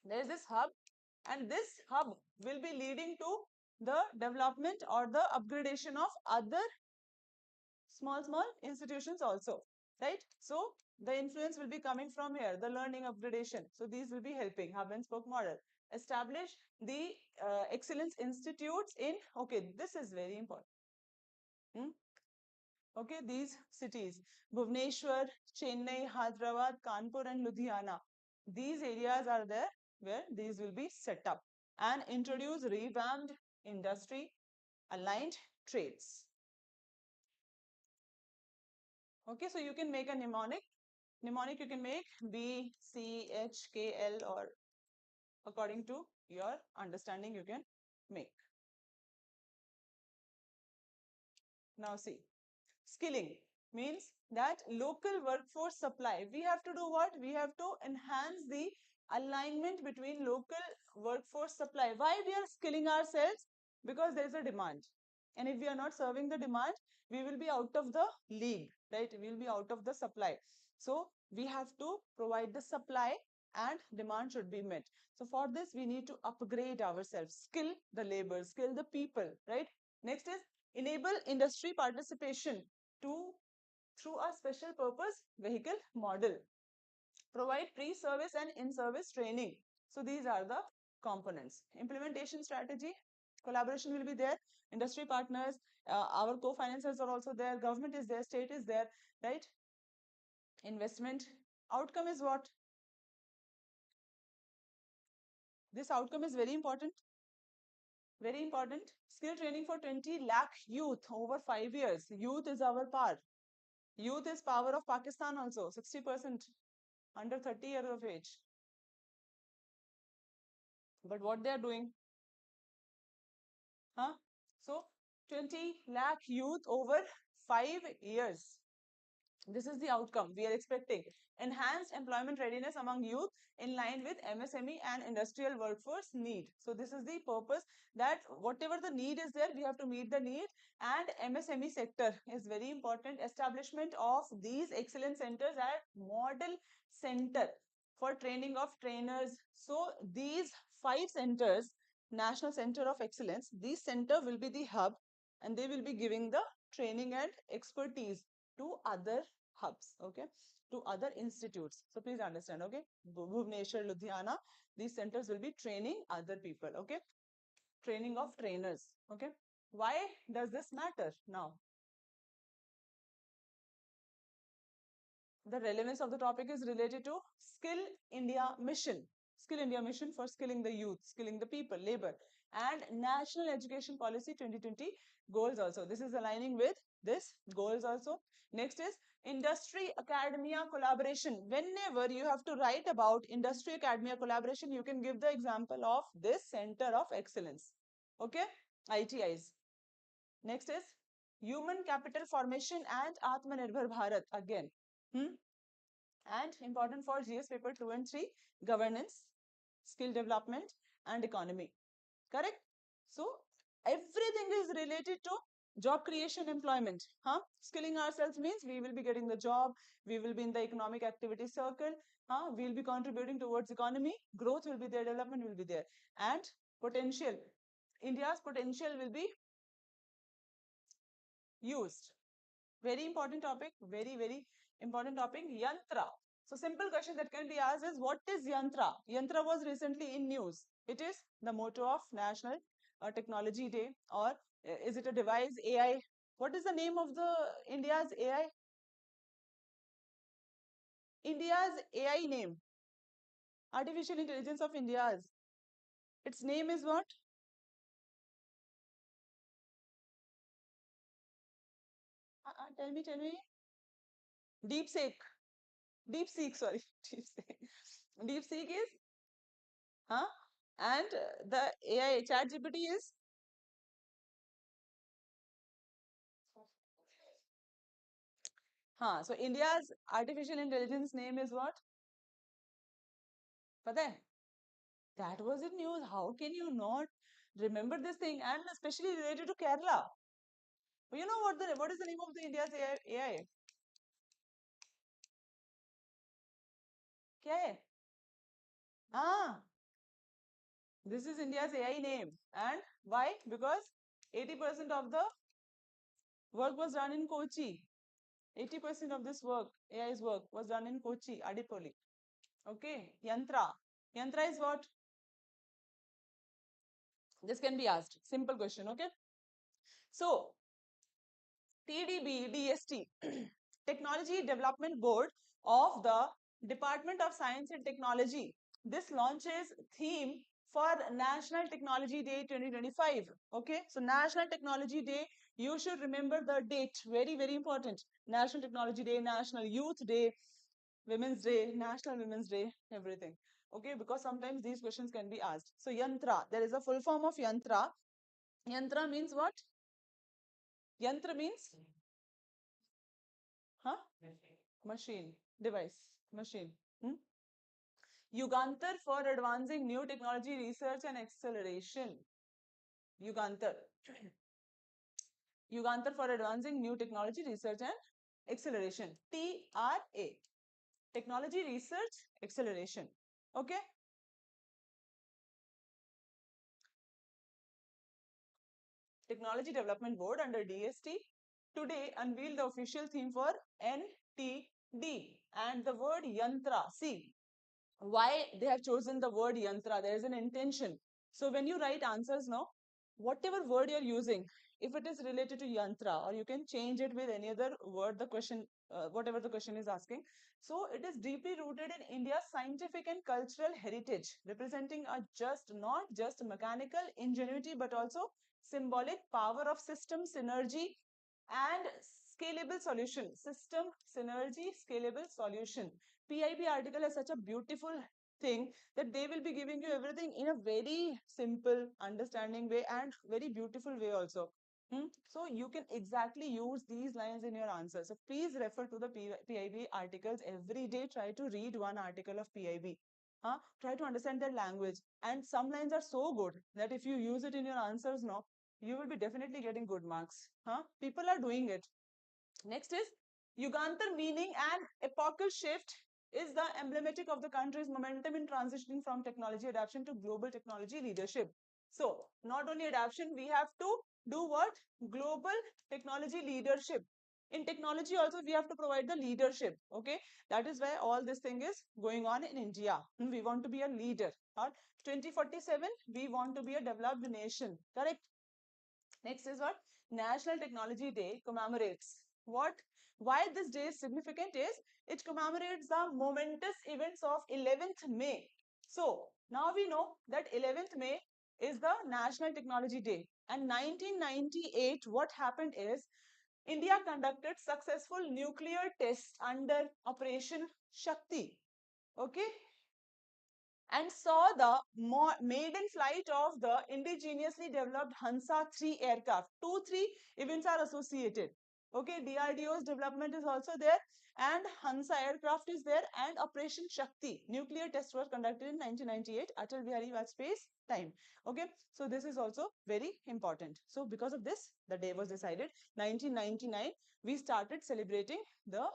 [SPEAKER 1] there is this hub, and this hub will be leading to the development or the upgradation of other small institutions also, right? So the influence will be coming from here, the learning upgradation. So these will be helping. Hub and spoke model. Establish the excellence institutes in, okay, this is very important. Okay, these cities, Bhubaneswar, Chennai, Hyderabad, Kanpur and Ludhiana. These areas are there where these will be set up and introduce revamped industry aligned traits. Okay, so you can make a mnemonic. Mnemonic you can make B, C, H, K, L, or according to your understanding you can make. Now see, skilling means that local workforce supply. We have to do what? We have to enhance the alignment between local workforce supply. Why we are skilling ourselves? Because there is a demand. And if we are not serving the demand, we will be out of the league, right? We will be out of the supply. So we have to provide the supply and demand should be met. So for this, we need to upgrade ourselves, skill the labor, skill the people, right? Next is enable industry participation to through a special purpose vehicle model. Provide pre-service and in-service training. So these are the components. Implementation strategy, collaboration will be there. Industry partners, our co-financers are also there. Government is there, state is there, right? Investment. Outcome is what? This outcome is very important. Very important. Skill training for 20 lakh youth over 5 years. Youth is our power. Youth is power of Pakistan also. 60% under 30 years of age. But what they are doing? Huh? So 20 lakh youth over 5 years. This is the outcome we are expecting. Enhanced employment readiness among youth in line with MSME and industrial workforce need. So this is the purpose, that whatever the need is there, we have to meet the need, and MSME sector is very important. Establishment of these excellence centers at model center for training of trainers. So these 5 centers, National Center of Excellence, these center will be the hub and they will be giving the training and expertise to other hubs, okay, to other institutes. So please understand, okay, Bhubaneswar, Ludhiana, these centers will be training other people, okay, training of trainers, okay. Why does this matter now? The relevance of the topic is related to Skill India Mission. Skill India Mission for skilling the youth, skilling the people, labor, and National Education Policy 2020 goals also. This is aligning with this goals also. Next is industry academia collaboration. Whenever you have to write about industry academia collaboration, you can give the example of this center of excellence. Okay, ITIs. Next is human capital formation and Atmanirbhar Bharat again. And important for GS paper 2 and 3, governance, skill development, and economy. Correct? So everything is related to job creation, employment. Skilling ourselves means we will be getting the job, we will be in the economic activity circle, we will be contributing towards economy, growth will be there, development will be there, and potential. India's potential will be used. Very important topic, very important topic, yantra. So simple question that can be asked is, what is yantra? Yantra was recently in news. It is the motto of National Technology Day, or is it a device, AI? What is the name of the India's AI? India's AI name, artificial intelligence of India's. Its name is what? Tell me. DeepSeek. DeepSeek, sorry. DeepSeek. DeepSeek is, huh? And the AI chat GPT is, so India's artificial intelligence name is what? Pata hai? That was in news. How can you not remember this thing? And especially related to Kerala. You know what is the name of the India's AI? क्या है? Ah, this is India's AI name. And why? Because 80% of the work was done in Kochi. 80% of this work, AI's work, was done in Kochi, Adipoli. Okay, Yantra. Yantra is what? This can be asked. Simple question, okay? So, TDB, DST, Technology Development Board of the Department of Science and Technology. This launches theme for National Technology Day 2025. Okay, so National Technology Day, you should remember the date. Very important. National Technology Day, National Youth Day, Women's Day, National Women's Day, everything. Okay, because sometimes these questions can be asked. So Yantra, there is a full form of Yantra. Yantra means what? Yantra means, huh? Machine, device, machine. Yugantar for advancing new technology research and acceleration. Yugantar. Yugantar for advancing new technology research and acceleration. TRA. Technology research acceleration. Okay. Technology Development Board under DST today unveiled the official theme for NTD and the word yantra. See, why they have chosen the word yantra? There is an intention. So when you write answers now, whatever word you're using, if it is related to yantra, or you can change it with any other word, the question, whatever the question is asking. So it is deeply rooted in India's scientific and cultural heritage, representing a not just mechanical ingenuity, but also symbolic power of system synergy and scalable solution. System synergy, scalable solution. PIB article has such a beautiful thing that they will be giving you everything in a very simple, understanding way and very beautiful way also. So you can exactly use these lines in your answer. So please refer to the PIB articles every day. Try to read one article of PIB. Try to understand their language. And some lines are so good that if you use it in your answers now, you will be definitely getting good marks. People are doing it. Next is Yugantar meaning and epochal shift is the emblematic of the country's momentum in transitioning from technology adoption to global technology leadership. So, not only adoption, we have to do what? Global technology leadership. In technology also, we have to provide the leadership. Okay, that is why all this thing is going on in India. We want to be a leader. 2047, we want to be a developed nation. Correct? Next is what? National Technology Day commemorates what? Why this day is significant is it commemorates the momentous events of 11th May. So now we know that 11th May is the National Technology Day. And 1998, what happened is India conducted successful nuclear tests under Operation Shakti. Okay, and saw the maiden flight of the indigenously developed Hansa 3 aircraft. 2-3 events are associated. Okay, DRDO's development is also there, and Hansa aircraft is there, and Operation Shakti. Nuclear tests were conducted in 1998, Atal Bihari Vajpayee's time. Okay, so this is also very important. So because of this, the day was decided. 1999, we started celebrating the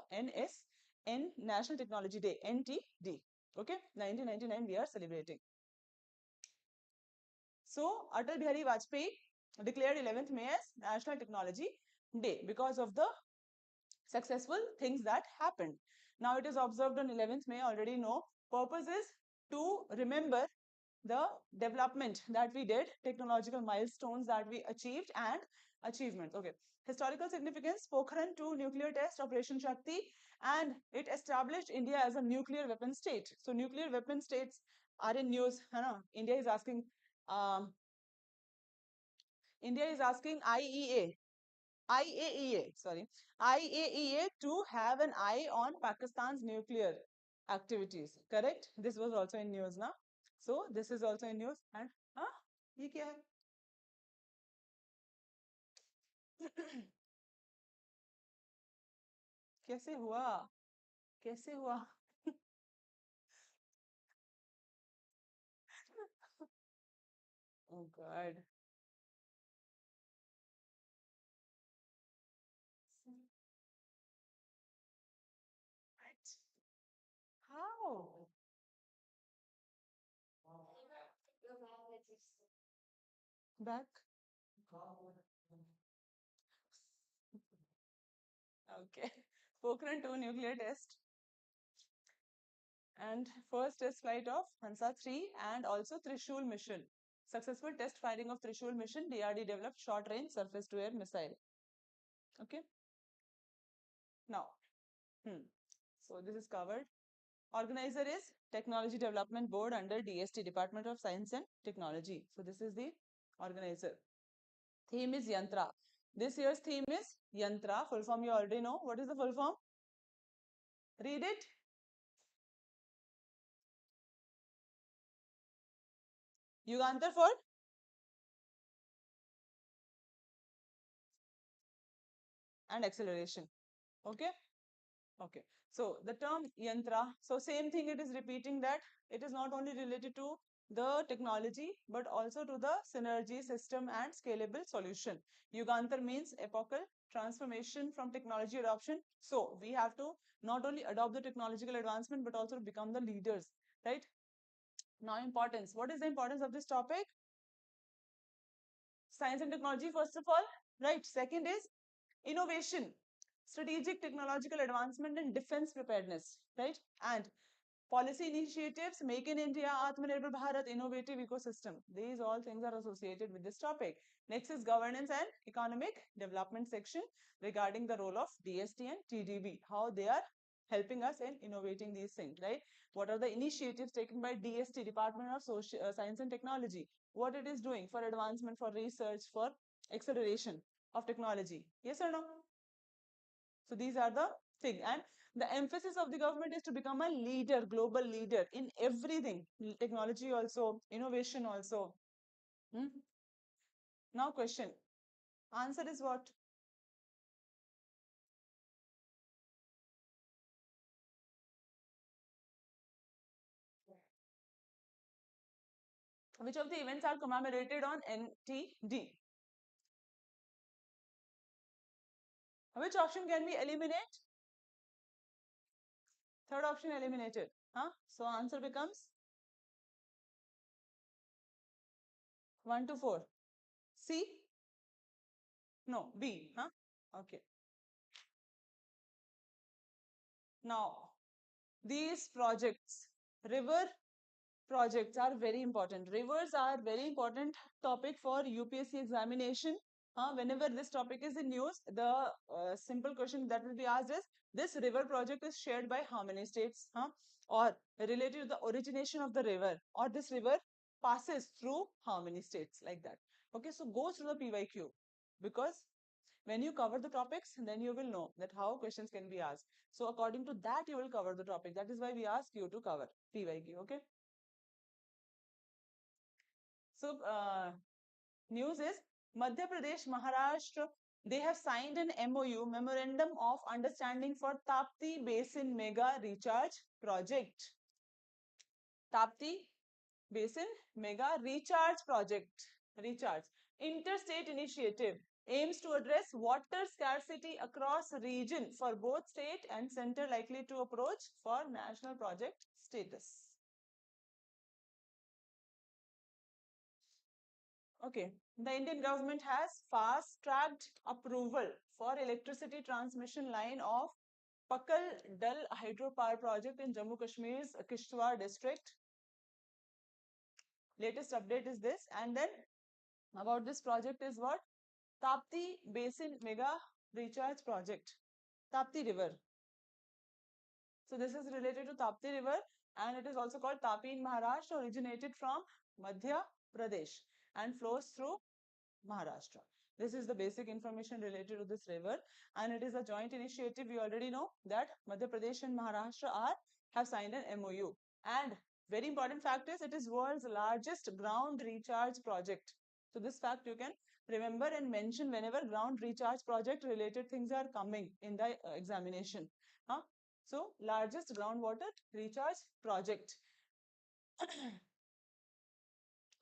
[SPEAKER 1] National Technology Day, NTD. Okay, 1999 we are celebrating. So Atal Bihari Vajpayee declared 11th May as National Technology Day because of the successful things that happened. Now it is observed on 11th May, already know. Purpose is to remember the development that we did, technological milestones that we achieved, and achievements. Okay. Historical significance, Pokhran 2 nuclear test, Operation Shakti, and it established India as a nuclear weapon state. So nuclear weapon states are in news. India is asking IAEA to have an eye on Pakistan's nuclear activities. Correct? This was also in news now. So this is also in news. And ये क्या है? कैसे हुआ? कैसे हुआ? Oh God. What? How? Back? Okay. Pokhran 2 nuclear test and first test flight of Hansa 3 and also Trishul mission. Successful test firing of Trishul mission, DRD developed short range surface to air missile. Okay. Now, so this is covered. Organizer is Technology Development Board under DST, Department of Science and Technology. So this is the organizer. Theme is Yantra. This year's theme is Yantra. Full form you already know. What is the full form? Read it. Yugantar for? And acceleration. Okay. Okay. So the term Yantra. So same thing it is repeating that it is not only related to the technology but also to the synergy system and scalable solution. Yugantar means epochal transformation from technology adoption. So we have to not only adopt the technological advancement but also become the leaders, right? Now importance. What is the importance of this topic? Science and technology first of all, right? Second is innovation, strategic technological advancement and defense preparedness, right? And policy initiatives, Make in India, Atmanirbhar Bharat, innovative ecosystem. These all things are associated with this topic. Next is governance and economic development section regarding the role of DST and TDB, how they are helping us in innovating these things, right? What are the initiatives taken by DST, Department of Science and Technology? What it is doing for advancement, for research, for acceleration of technology? Yes or no? So these are the thing, and the emphasis of the government is to become a leader, global leader in everything, technology also, innovation also. Now question, answer is what? Which of the events are commemorated on NTD? Which option can we eliminate? Third option eliminated. So answer becomes 1 to 4. C? No, B. Okay. Now, these projects, river projects are very important. Rivers are very important topic for UPSC examination. Whenever this topic is in news, the simple question that will be asked is, this river project is shared by how many states? Or related to the origination of the river, or this river passes through how many states, like that. Okay, so go through the PYQ, because when you cover the topics, then you will know that how questions can be asked. So according to that, you will cover the topic. That is why we ask you to cover PYQ. Okay. So news is Madhya Pradesh, Maharashtra, they have signed an MOU, Memorandum of Understanding for Tapti Basin Mega Recharge Project. Tapti Basin Mega Recharge Project. Recharge. Interstate initiative aims to address water scarcity across region for both state and center, likely to approach for national project status. Okay, the Indian government has fast-tracked approval for electricity transmission line of Pakal Dal hydropower project in Jammu Kashmir's Kishtwar district. Latest update is this, and then about this project is what? Tapti Basin Mega Recharge Project, Tapti River. So this is related to Tapti River, and it is also called Tapi in Maharashtra, originated from Madhya Pradesh and flows through Maharashtra. This is the basic information related to this river, and it is a joint initiative. We already know that Madhya Pradesh and Maharashtra have signed an MOU. And very important fact is, it is world's largest ground recharge project. So this fact you can remember and mention whenever ground recharge project related things are coming in the examination. So largest groundwater recharge project.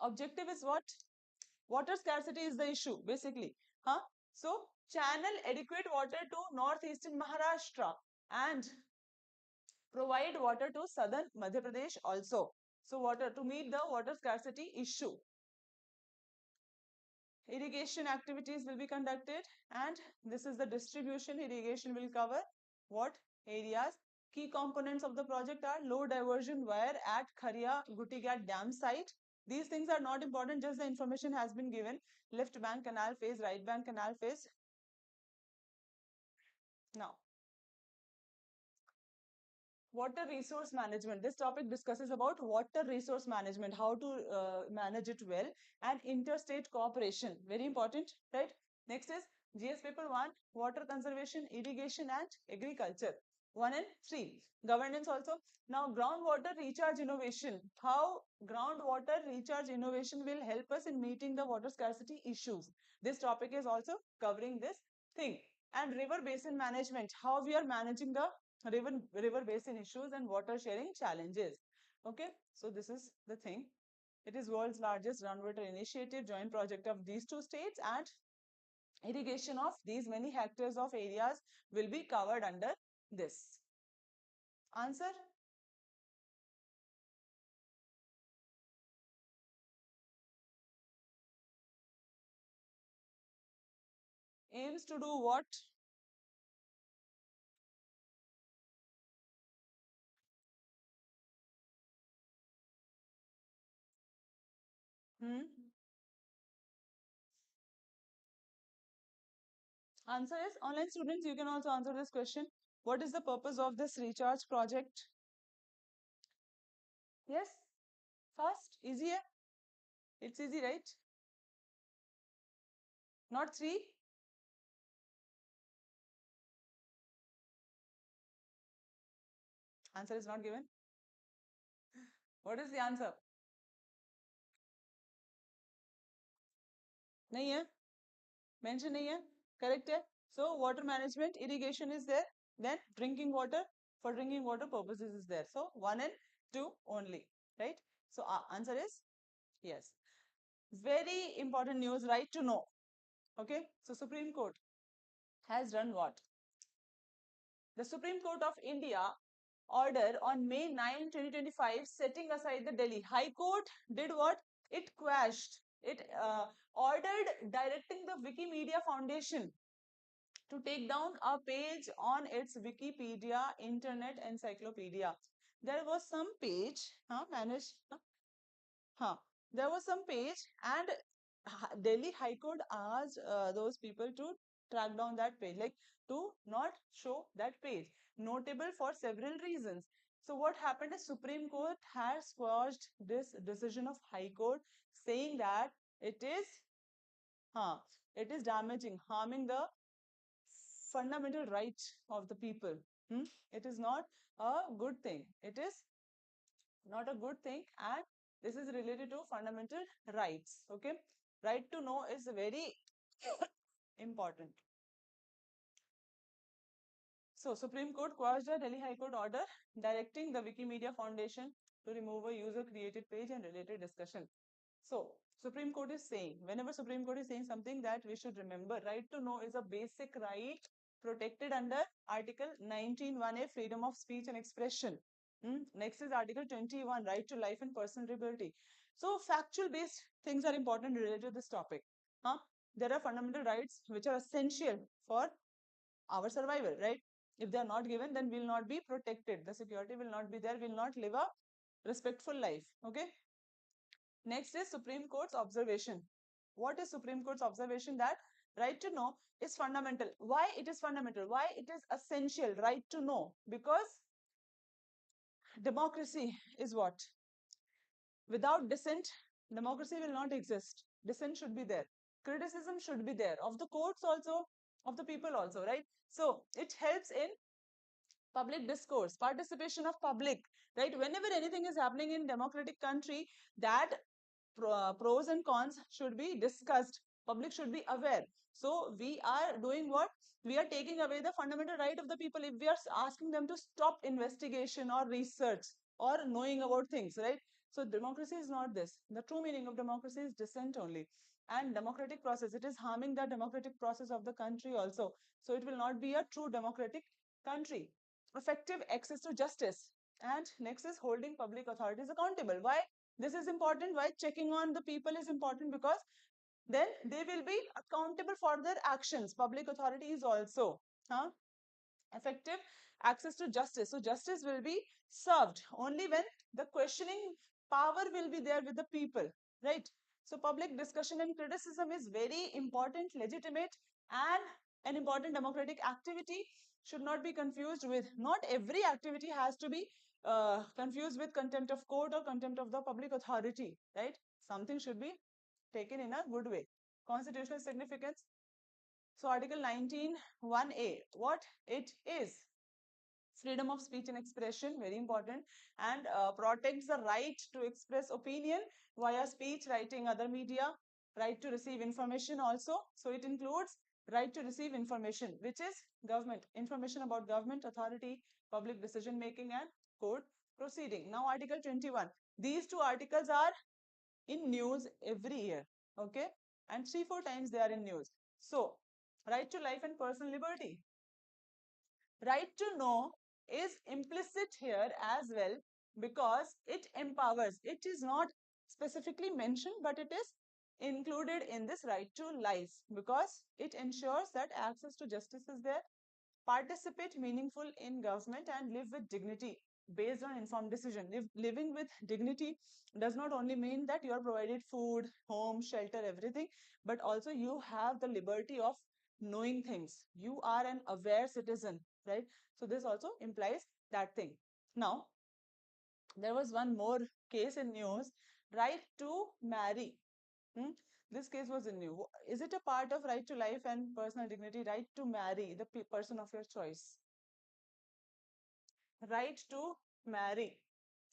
[SPEAKER 1] Objective is what? Water scarcity is the issue, basically. So channel adequate water to northeastern Maharashtra and provide water to southern Madhya Pradesh also. So water, to meet the water scarcity issue. Irrigation activities will be conducted, and this is the distribution. Irrigation will cover what areas? Key components of the project are low diversion wire at Kharia Gutigat dam site. These things are not important, just the information has been given. Left bank canal phase, right bank canal phase. Now, water resource management. This topic discusses about water resource management, how to manage it well, and interstate cooperation. Very important, right? Next is GS paper 1, water conservation, irrigation and agriculture. 1 and 3, governance also. Now, groundwater recharge innovation. How groundwater recharge innovation will help us in meeting the water scarcity issues. This topic is also covering this thing. And river basin management, how we are managing the river basin issues and water sharing challenges. Okay, so this is the thing. It is world's largest groundwater initiative, joint project of these two states, and irrigation of these many hectares of areas will be covered under this. Answer? Aims to do what? Answer is, online students, you can also answer this question. What is the purpose of this recharge project? Yes? Fast? Easier? It's easy, right? Not 3? Answer is not given. What is the answer? नहीं है, mention नहीं है, correct है. So water management, irrigation is there. Then drinking water, for drinking water purposes is there. So 1 and 2 only, right? So answer is yes. Very important news, right to know. Okay, so Supreme Court has done what? The Supreme Court of India order on May 9, 2025, setting aside the Delhi High Court did what? It quashed. It ordered directing the Wikimedia Foundation to take down a page on its Wikipedia Internet Encyclopedia. There was some page, managed, there was some page, and Delhi High Court asked those people to track down that page, like to not show that page. Notable for several reasons. So what happened is Supreme Court has squashed this decision of High Court, saying that it is, huh, it is damaging, harming the fundamental right of the people. It is not a good thing. It is not a good thing, and this is related to fundamental rights. Okay, right to know is very important. So Supreme Court quashed a Delhi High Court order directing the Wikimedia Foundation to remove a user created page and related discussion. So Supreme Court is saying, whenever Supreme Court is saying something, that we should remember, right to know is a basic right protected under Article 19(1)(a), freedom of speech and expression. Next is Article 21, right to life and personal liberty. So factual based things are important related to this topic. There are fundamental rights which are essential for our survival, right? If they are not given, then we will not be protected. The security will not be there. We will not live a respectful life. Okay. Next is Supreme Court's observation. What is Supreme Court's observation? That right to know is fundamental. Why it is fundamental? Why it is essential? Right to know, because democracy is what? Without dissent, democracy will not exist. Dissent should be there. Criticism should be there, of the courts also, of the people also, right? So it helps in public discourse, participation of public, right? Whenever anything is happening in democratic country, that pros and cons should be discussed. Public should be aware. So we are doing what? We are taking away the fundamental right of the people if we are asking them to stop investigation or research or knowing about things, right? So democracy is not this. The true meaning of democracy is dissent only. And democratic process, it is harming the democratic process of the country also. So it will not be a true democratic country. Effective access to justice. And next is holding public authorities accountable. Why this is important? Why checking on the people is important? Because then they will be accountable for their actions. Public authorities also. Effective access to justice. So justice will be served only when the questioning power will be there with the people, right? So public discussion and criticism is very important, legitimate, and an important democratic activity. Should not be confused with, not every activity has to be confused with contempt of court or contempt of the public authority, right? Something should be taken in a good way. Constitutional significance. So Article 19(1)(a), what it is? Freedom of speech and expression, very important, and protects the right to express opinion via speech, writing, other media, right to receive information also. So it includes right to receive information, which is government, information about government, authority, public decision making, and court proceeding. Now Article 21. These two articles are in news every year, okay, and 3-4 times they are in news. So right to life and personal liberty. Right to know is implicit here as well, because it empowers. It is not specifically mentioned, but it is included in this right to life, because it ensures that access to justice is there. Participate meaningful in government and live with dignity based on informed decision. If living with dignity does not only mean that you are provided food, home, shelter, everything, but also you have the liberty of knowing things. You are an aware citizen, right? So this also implies that thing. Now, there was one more case in news, right to marry. This case was in news. Is it a part of right to life and personal dignity? Right to marry the person of your choice. Right to marry.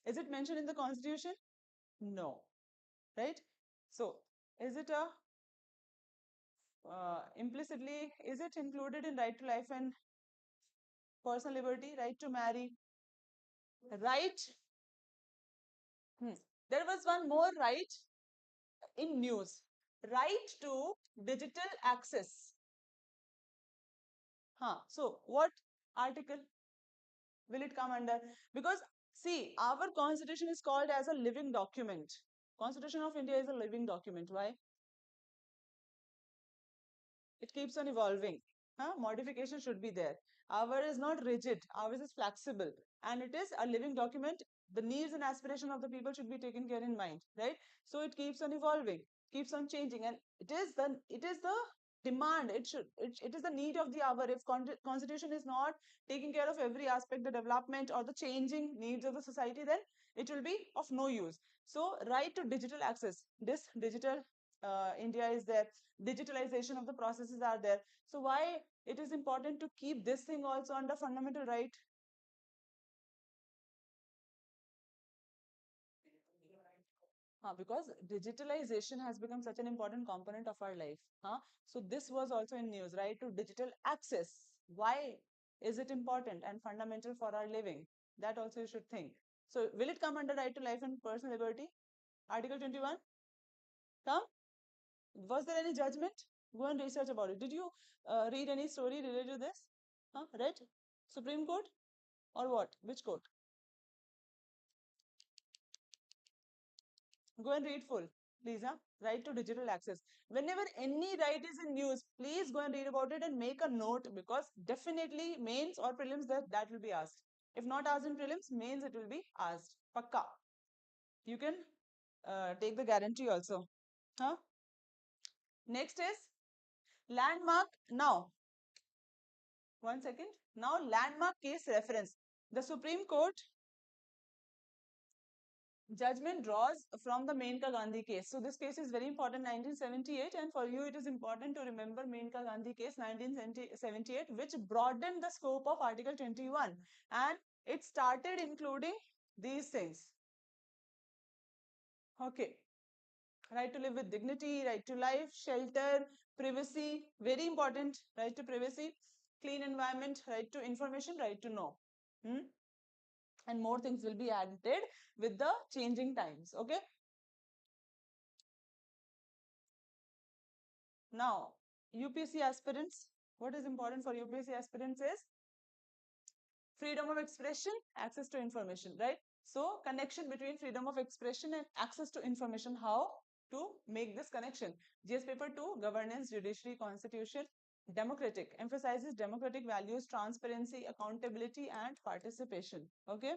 [SPEAKER 1] Is it mentioned in the constitution? No. Right? So, is it a implicitly, is it included in right to life and personal liberty? Right to marry. Right. There was one more right in news. Right to digital access. So what article? Will it come under? Because see, our constitution is called as a living document. Constitution of India is a living document. Why? It keeps on evolving. Huh? Modification should be there. Ours is not rigid. Ours is flexible, and it is a living document. The needs and aspiration of the people should be taken care in mind, right? So it keeps on evolving, keeps on changing, and it is the demand. It is the need of the hour. If constitution is not taking care of every aspect, the development or the changing needs of the society, then it will be of no use. So right to digital access, this digital India is there, digitalization of the processes are there. So why it is important to keep this thing also under fundamental right? Because digitalization has become such an important component of our life. So this was also in news, right? To digital access. Why is it important and fundamental for our living? That also you should think. So will it come under right to life and personal liberty? Article 21? Come? Was there any judgment? Go and research about it. Did you read any story related to this? Read? Supreme Court or what? Which court? Go and read full, please. Right to digital access. Whenever any right is in news, please go and read about it and make a note, because definitely mains or prelims that will be asked. If not asked in prelims, mains it will be asked. Pakka. You can take the guarantee also. Huh? Next is landmark. Now, 1 second. Now, landmark case reference. The Supreme Court judgment draws from the Menka Gandhi case. So this case is very important, 1978, and for you it is important to remember Menka Gandhi case 1978, which broadened the scope of Article 21, and it started including these things. Okay. Right to live with dignity, right to life, shelter, privacy, very important, right to privacy, clean environment, right to information, right to know. And more things will be added with the changing times. Okay. Now, UPSC aspirants, what is important for UPSC aspirants is freedom of expression, access to information, right? So, connection between freedom of expression and access to information. How to make this connection? GS paper 2, governance, judiciary, constitution, democratic, emphasizes democratic values, transparency, accountability, and participation. Okay.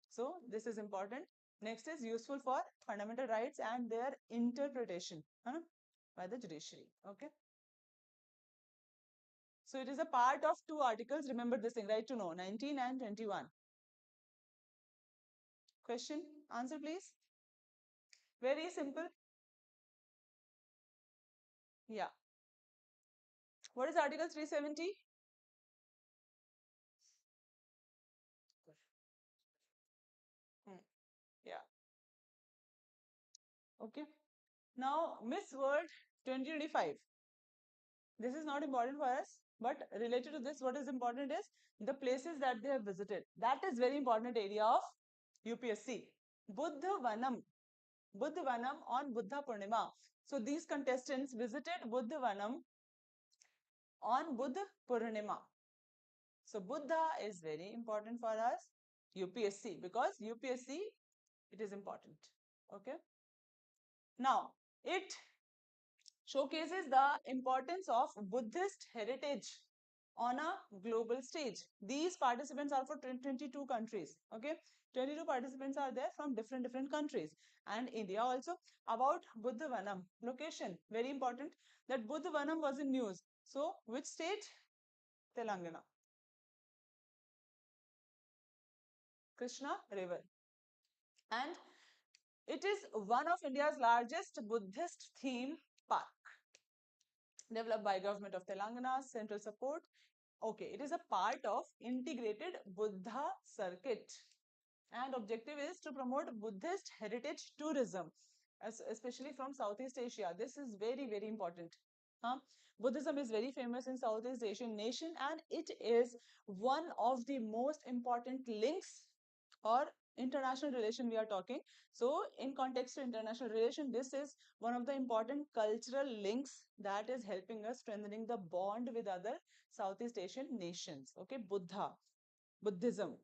[SPEAKER 1] So, this is important. Next is useful for fundamental rights and their interpretation by the judiciary. Okay. So it is a part of two articles. Remember this thing, right to know, 19 and 21. Question, answer please. Very simple. Yeah. What is Article 370? Yeah. Okay. Now, Miss World 2025. This is not important for us, but related to this, what is important is the places that they have visited. That is very important area of UPSC. Buddha Vanam. Buddha Vanam on Buddha Purnima. So these contestants visited Buddha Vanam on Buddha Purnima. So Buddha is very important for us, UPSC, because UPSC, it is important. Okay. Now, it showcases the importance of Buddhist heritage on a global stage. These participants are for 22 countries. Okay. 22 participants are there from different countries, and India also. About Buddha Vanam location, very important, that Buddha Vanam was in news. So which state? Telangana. Krishna River. And it is one of India's largest Buddhist theme park, developed by government of Telangana, central support. Okay, it is a part of integrated Buddha circuit, and objective is to promote Buddhist heritage tourism, especially from Southeast Asia. This is very important. Buddhism is very famous in Southeast Asian nation, and it is one of the most important links or international relation we are talking. So in context to international relation, this is one of the important cultural links that is helping us strengthening the bond with other Southeast Asian nations. Okay, Buddhism.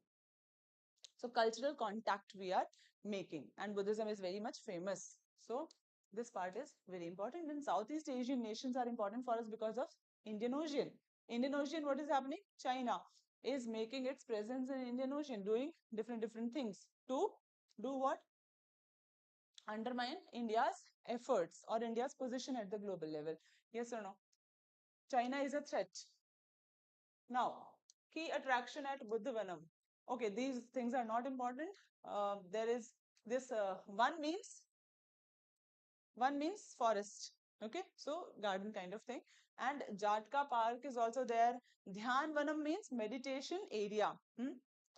[SPEAKER 1] So cultural contact we are making, and Buddhism is very much famous. So this part is very important. And Southeast Asian nations are important for us because of Indian Ocean. Indian Ocean, what is happening? China is making its presence in Indian Ocean, doing different things to do what? Undermine India's efforts or India's position at the global level. Yes or no? China is a threat. Now, key attraction at Buddhavanam. Okay, these things are not important. There is this one means forest. Okay, so garden kind of thing. And Jatka Park is also there. Dhyan Vanam means meditation area.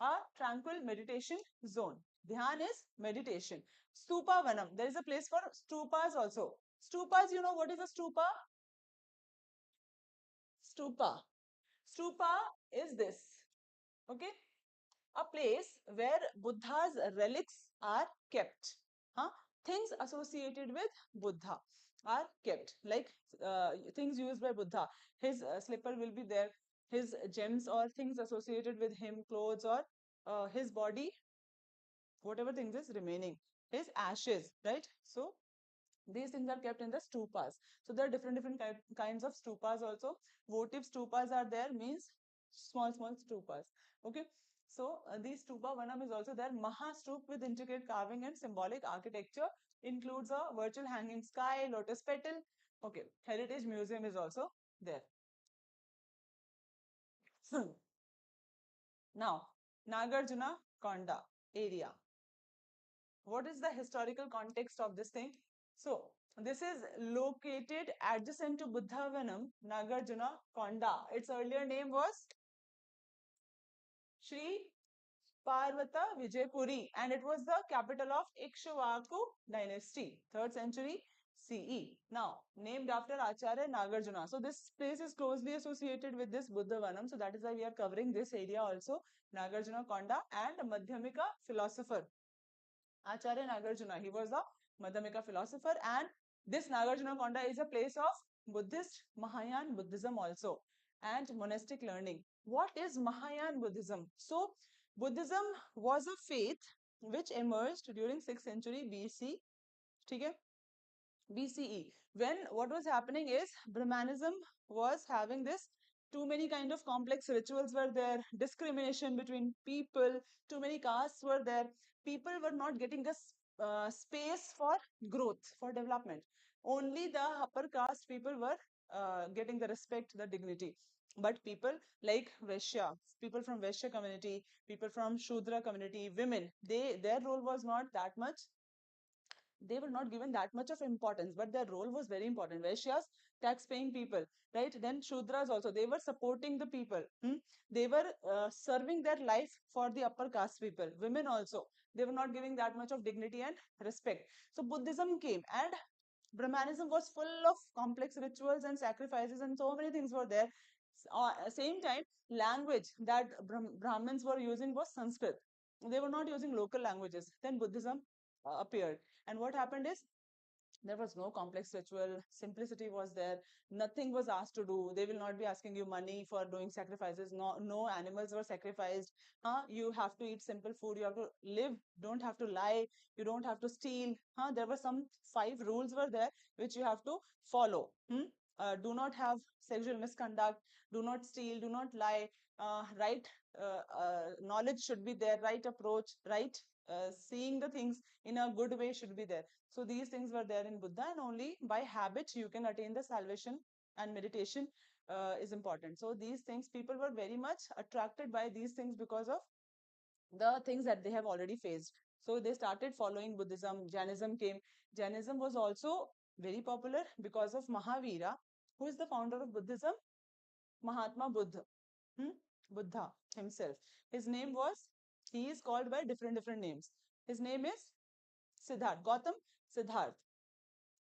[SPEAKER 1] A tranquil meditation zone. Dhyan is meditation. Stupa Vanam. There is a place for stupas also. Stupas, you know what is a stupa? Stupa. Stupa is this. Okay, a place where Buddha's relics are kept. Huh? Things associated with Buddha are kept, like things used by Buddha. His slipper will be there, his gems or things associated with him, clothes or his body, whatever things is remaining, his ashes, right? So these things are kept in the stupas. So there are different kinds of stupas also. Votive stupas are there, means small stupas. Okay. So these stupa vanam is also there. Mahastup with intricate carving and symbolic architecture includes a virtual hanging sky, lotus petal. Okay. Heritage museum is also there. Now, Nagarjuna Konda area. What is the historical context of this thing? So, this is located adjacent to Buddhavanam, Nagarjuna Konda. Its earlier name was Sri Parvata Vijaypuri, and it was the capital of Ikshvaku dynasty, 3rd century CE. Now, named after Acharya Nagarjuna. So, this place is closely associated with this Buddhavanam. So, that is why we are covering this area also. Nagarjuna Konda and Madhyamika philosopher. Acharya Nagarjuna, he was a Madhyamika philosopher, and this Nagarjuna Konda is a place of Buddhist Mahayana Buddhism also and monastic learning. What is Mahayana Buddhism? So, Buddhism was a faith which emerged during 6th century BC, okay? BCE. When what was happening is Brahmanism was having this too many kind of complex rituals were there, discrimination between people, too many castes were there. People were not getting a space for growth, for development. Only the upper caste people were getting the respect, the dignity. But people like Vaishya, people from Vaishya community, people from Shudra community, women, their role was not that much, they were not given that much of importance, but their role was very important. Vaishyas, tax paying people, right? Then Shudras also, they were supporting the people. They were serving their life for the upper caste people. Women also, they were not giving that much of dignity and respect. So Buddhism came, and Brahmanism was full of complex rituals and sacrifices, and so many things were there. Same time, language that Brahmins were using was Sanskrit. They were not using local languages. Then Buddhism appeared. And what happened is there was no complex ritual, simplicity was there, nothing was asked to do. They will not be asking you money for doing sacrifices. No animals were sacrificed. You have to eat simple food, you have to live, don't have to lie, you don't have to steal. There were some 5 rules were there which you have to follow. Do not have sexual misconduct, do not steal, do not lie, right knowledge should be there, right approach, right seeing the things in a good way should be there. So these things were there in Buddha, and only by habit you can attain the salvation, and meditation is important. So these things, people were very much attracted by these things because of the things that they have already faced. So they started following Buddhism. Jainism came. Jainism was also very popular because of Mahavira, who is the founder of Buddhism, Mahatma Buddha. Buddha himself. His name was, he is called by different names. His name is Siddharth, Gautam Siddharth.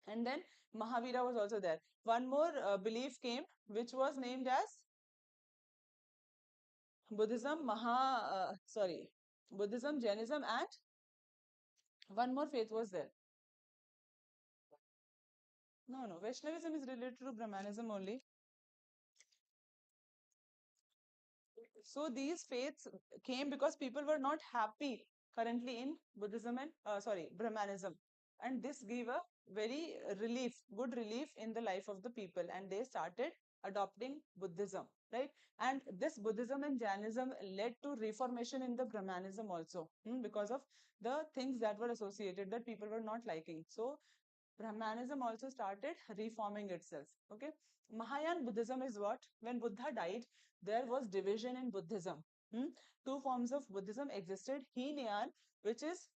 [SPEAKER 1] And then Mahavira was also there. One more belief came, which was named as Buddhism, Buddhism, Jainism, and one more faith was there. No, Vaishnavism is related to Brahmanism only. So these faiths came because people were not happy currently in Buddhism and Brahmanism, and this gave a very good relief in the life of the people, and they started adopting Buddhism, right? And this Buddhism and Jainism led to reformation in the Brahmanism also, because of the things that were associated that people were not liking. So Brahmanism also started reforming itself. Okay, Mahayana Buddhism is what? When Buddha died, there was division in Buddhism. Hmm? Two forms of Buddhism existed: Hinayan, which is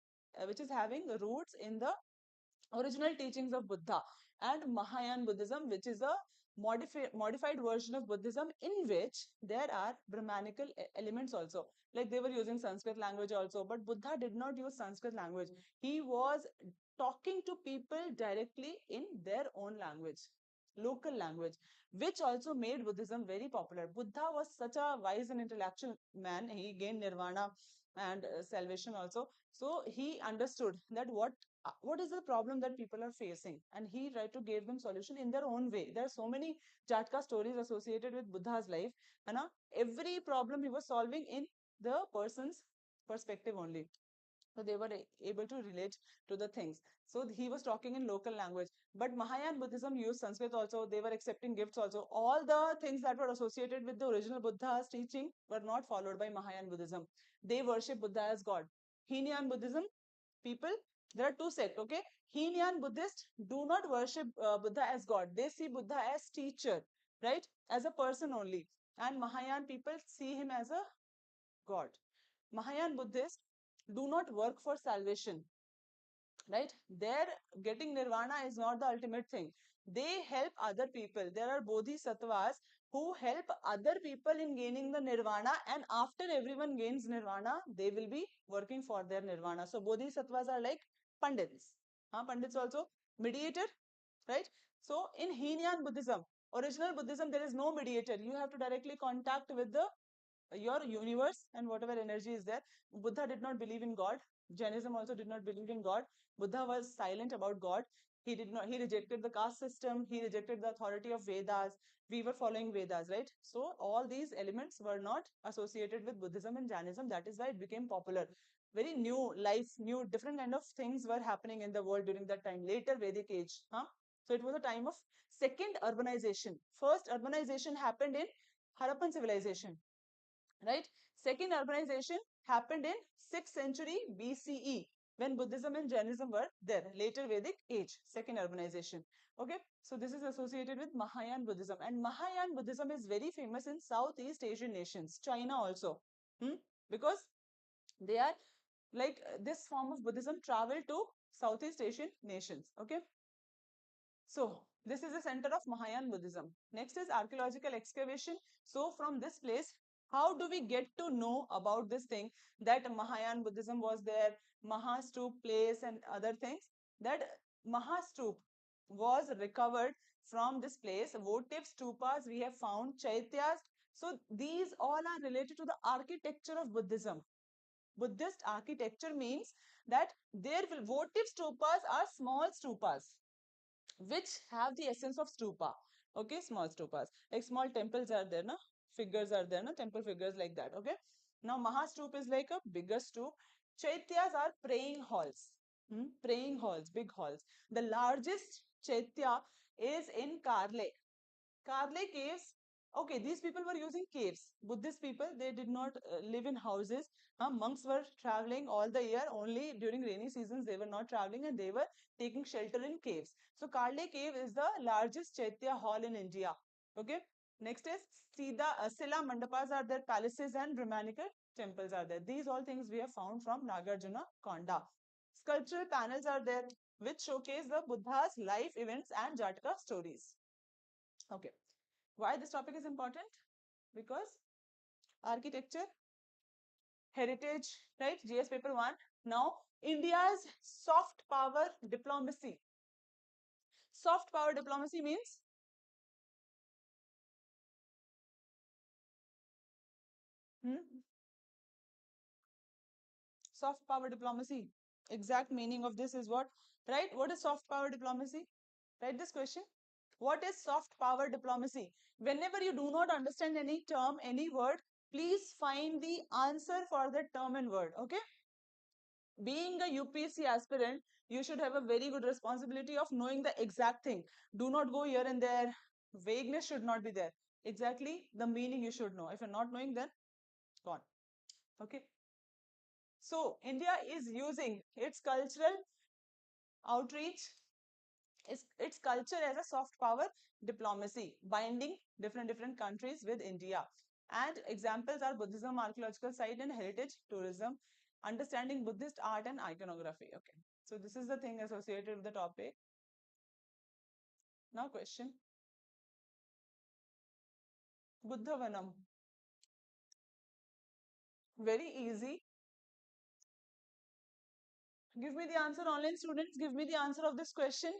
[SPEAKER 1] having roots in the original teachings of Buddha, and Mahayana Buddhism, which is a modified version of Buddhism in which there are Brahmanical elements also. Like they were using Sanskrit language also, but Buddha did not use Sanskrit language. He was talking to people directly in their own language, local language, which also made Buddhism very popular. Buddha was such a wise and intellectual man. He gained nirvana and salvation also. So he understood that what is the problem that people are facing, and he tried to give them solution in their own way. There are so many Jatka stories associated with Buddha's life, and every problem he was solving in the person's perspective only. So they were able to relate to the things. So he was talking in local language. But Mahayana Buddhism used Sanskrit also. They were accepting gifts also. All the things that were associated with the original Buddha's teaching were not followed by Mahayana Buddhism. They worship Buddha as God. Hinayan Buddhism people, there are two sects. Okay, Hinayan Buddhists do not worship Buddha as God. They see Buddha as teacher, right, as a person only. And Mahayana people see him as a God. Mahayana Buddhists do not work for salvation, right? Their getting nirvana is not the ultimate thing. They help other people. There are bodhisattvas who help other people in gaining the nirvana, and after everyone gains nirvana, they will be working for their nirvana. So bodhisattvas are like pandits. Pandits also mediator, right? So in Hinayan Buddhism, original Buddhism, there is no mediator. You have to directly contact with the your universe and whatever energy is there. Buddha did not believe in God. Jainism also did not believe in God. Buddha was silent about God. He rejected the caste system. He rejected the authority of Vedas. We were following Vedas, right? So all these elements were not associated with Buddhism and Jainism. That is why it became popular. Very new life, new different kind of things were happening in the world during that time. Later Vedic age. So it was a time of second urbanization. First urbanization happened in Harappan civilization, right? Second urbanization happened in 6th century BCE when Buddhism and Jainism were there. Later Vedic age, second urbanization. Okay, so this is associated with Mahayana Buddhism, and Mahayana Buddhism is very famous in Southeast Asian nations, China also, because they are like this form of Buddhism traveled to Southeast Asian nations. Okay, so this is the center of Mahayana Buddhism. Next is archaeological excavation. So from this place, how do we get to know about this thing that Mahayana Buddhism was there, Mahastup place and other things? That Mahastup was recovered from this place. Votive stupas we have found, chaityas. So these all are related to the architecture of Buddhism. Buddhist architecture means that their votive stupas are small stupas which have the essence of stupa. Okay, small stupas. Like small temples are there, na? Figures are there, na? Temple figures like that. Okay. Now, Mahastup is like a bigger stup. Chaityas are praying halls. Praying halls, big halls. The largest chaitya is in Karle. Karle caves. Okay, these people were using caves. Buddhist people, they did not live in houses. Monks were traveling all the year. Only during rainy seasons they were not traveling, and they were taking shelter in caves. So Karle cave is the largest Chaitya hall in India. Okay. Next is Sila Mandapas are there, palaces and Brahmanical temples are there. These all things we have found from Nagarjuna Konda. Sculptural panels are there which showcase the Buddha's life events and Jataka stories. Okay. Why this topic is important? Because architecture, heritage, right? GS paper 1. Now, India's soft power diplomacy. Soft power diplomacy means soft power diplomacy. Exact meaning of this is what? Right? What is soft power diplomacy? Write this question. What is soft power diplomacy? Whenever you do not understand any term, any word, Please find the answer for the term and word. Okay. Being a UPSC aspirant, you should have a very good responsibility of knowing the exact thing. Do not go here and there. Vagueness should not be there. Exactly the meaning you should know. If you're not knowing, then gone. Okay. So India is using its cultural outreach, its culture as a soft power diplomacy, binding different countries with India. And examples are Buddhism, archaeological site, and heritage tourism, understanding Buddhist art and iconography. Okay. So this is the thing associated with the topic. Now question. Buddha Vanam. Very easy. Give me the answer, online students. Give me the answer of this question.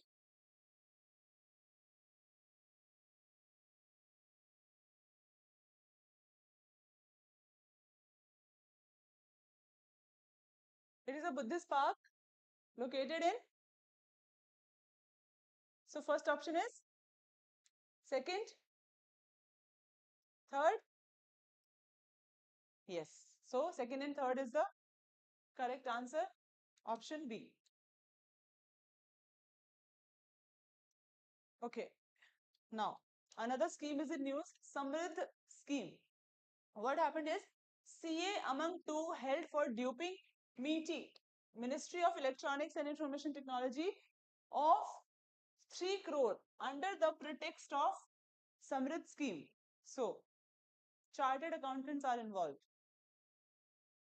[SPEAKER 1] It is a Buddhist park located in. So first option is, second, third. Yes. So second and third is the correct answer. Option B. Okay. Now, another scheme is in news. Samridh scheme. What happened is, CA among two held for duping MeitY, Ministry of Electronics and Information Technology, of 3 crore under the pretext of Samridh scheme. So, chartered accountants are involved.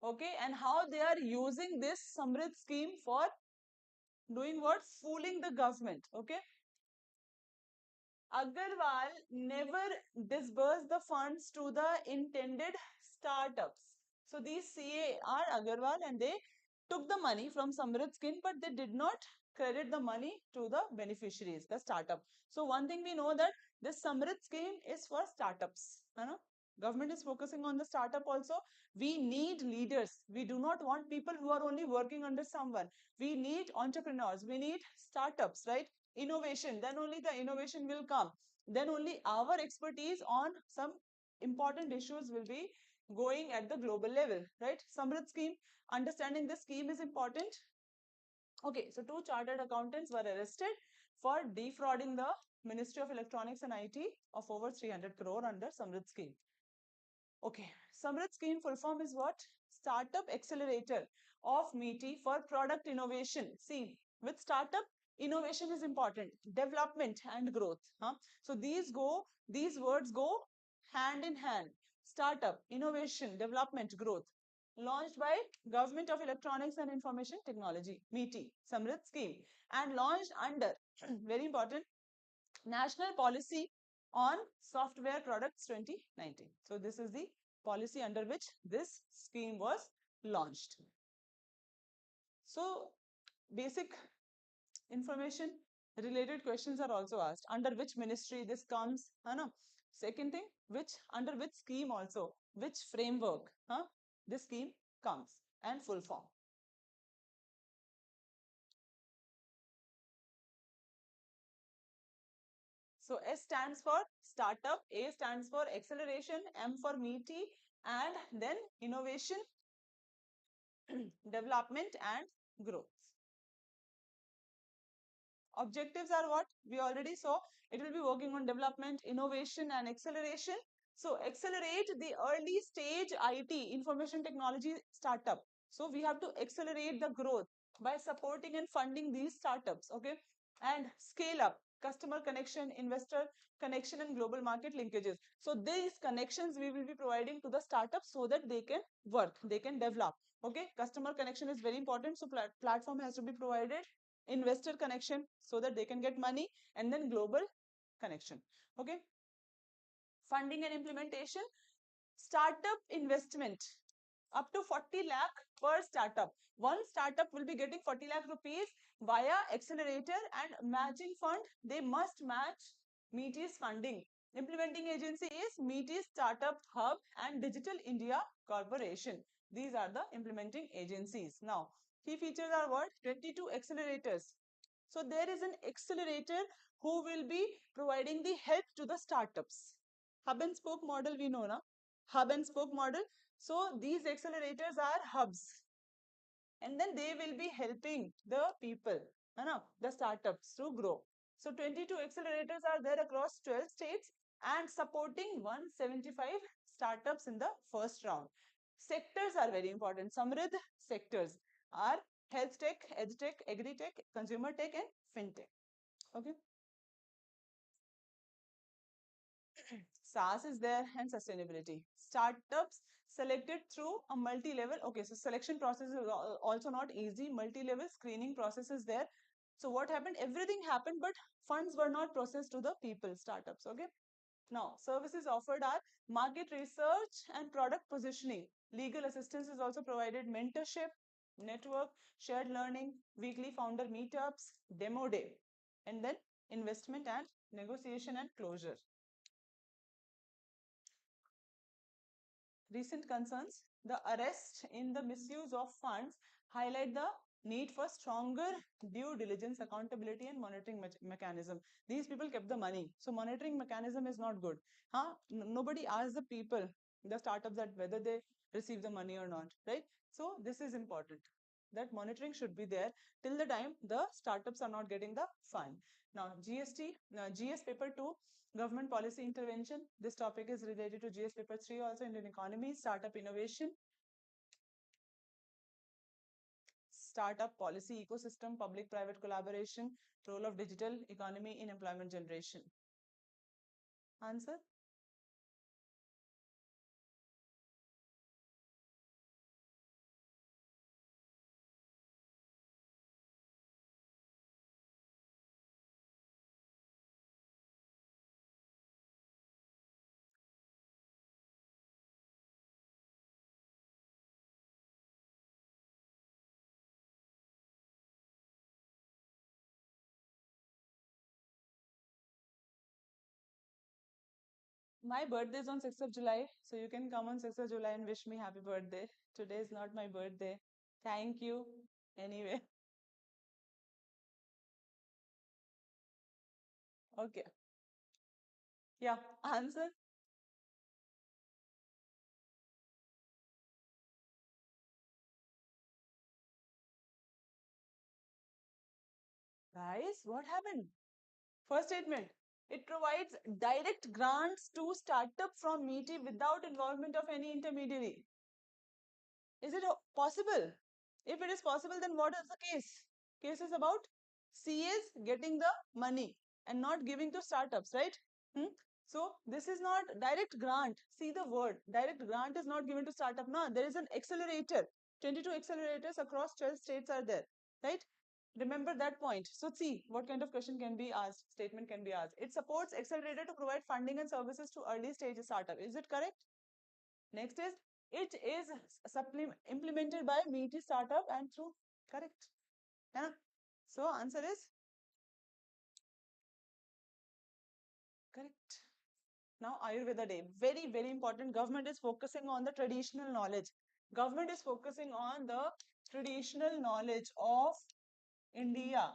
[SPEAKER 1] Okay, and how they are using this Samridh scheme for doing what? Fooling the government. Okay. Agarwal never disbursed the funds to the intended startups. So these CA are Agarwal and they took the money from Samrit Skin, but they did not credit the money to the beneficiaries, the startup. So one thing we know that this Samrit scheme is for startups. You know? Government is focusing on the startup also. We need leaders. We do not want people who are only working under someone. We need entrepreneurs. We need startups, right? Innovation, then only the innovation will come. Then only our expertise on some important issues will be going at the global level, right? Samrit scheme, understanding this scheme is important. Okay, so 2 chartered accountants were arrested for defrauding the Ministry of Electronics and IT of over 300 crore under Samrit scheme. Okay, Samrit scheme full form is what? Startup Accelerator of MeitY for product innovation. See, with startup, innovation is important, development and growth. Huh? So these words go hand in hand. Startup, innovation, development, growth. Launched by Government of Electronics and Information Technology, MeitY, Samrit scheme, and launched under, very important, National Policy on Software Products 2019. So this is the policy under which this scheme was launched. So basic information related questions are also asked. Under which ministry this comes? No. Second thing, under which scheme also, which framework this scheme comes, and full form. So S stands for startup, A stands for acceleration, M for MeitY, and then innovation, development and growth. Objectives are what? We already saw. It will be working on development, innovation and acceleration. So accelerate the early stage IT, information technology startup. So we have to accelerate the growth by supporting and funding these startups. Okay. And scale up customer connection, investor connection and global market linkages. So these connections we will be providing to the startups so that they can work, they can develop. Okay. Customer connection is very important. So platform has to be provided, investor connection so that they can get money, and then global connection. Okay. Funding and implementation, startup investment up to 40 lakh per startup. One startup will be getting 40 lakh rupees via accelerator and matching fund. They must match MeitY's funding. Implementing agency is MeitY Startup Hub and Digital India Corporation. These are the implementing agencies. Now, key features are what? 22 accelerators. So there is an accelerator who will be providing the help to the startups. Hub and spoke model we know, na? hub and spoke model. So these accelerators are hubs, and then they will be helping the people, the startups to grow. So 22 accelerators are there across 12 states and supporting 175 startups in the first round. Sectors are very important. Samrid sectors are health tech, edtech, agri-tech, consumer tech, and fintech. Okay. SaaS is there and sustainability. Startups selected through a multi-level. Okay, so selection process is also not easy. Multi-level screening process is there. So what happened? Everything happened, but funds were not processed to the people, startups. Okay. Now, services offered are market research and product positioning. Legal assistance is also provided, mentorship, network, shared learning, weekly founder meetups, demo day, and then investment and negotiation and closure. Recent concerns, the arrest in the misuse of funds highlight the need for stronger due diligence, accountability, and monitoring mechanism. These people kept the money, so monitoring mechanism is not good. Nobody asks the people, the startups, that whether they receive the money or not, right? So this is important, that monitoring should be there till the time the startups are not getting the fund. Now GST, GS paper 2, government policy intervention. This topic is related to GS paper 3 also, Indian economy, startup innovation, startup policy ecosystem, public private collaboration, role of digital economy in employment generation. Answer? My birthday is on 6th of July, so you can come on 6th of July and wish me happy birthday. Today is not my birthday. Thank you. Anyway, okay. Yeah, answer. Guys, what happened? First statement. It provides direct grants to startup from MeTi without involvement of any intermediary. Is it possible? If it is possible, then what is the case? Case is about CAs getting the money and not giving to startups, right? Hmm? So this is not direct grant. See the word. Direct grant is not given to startup. No, there is an accelerator. 22 accelerators across 12 states are there, right? Remember that point. So see what kind of question can be asked, statement can be asked. It supports accelerator to provide funding and services to early stage startup. Is it correct? Next is, it is implemented by MeTi startup and through, correct. Yeah. So answer is correct. Now Ayurveda Day, very, very important. Government is focusing on the traditional knowledge. Government is focusing on the traditional knowledge of India,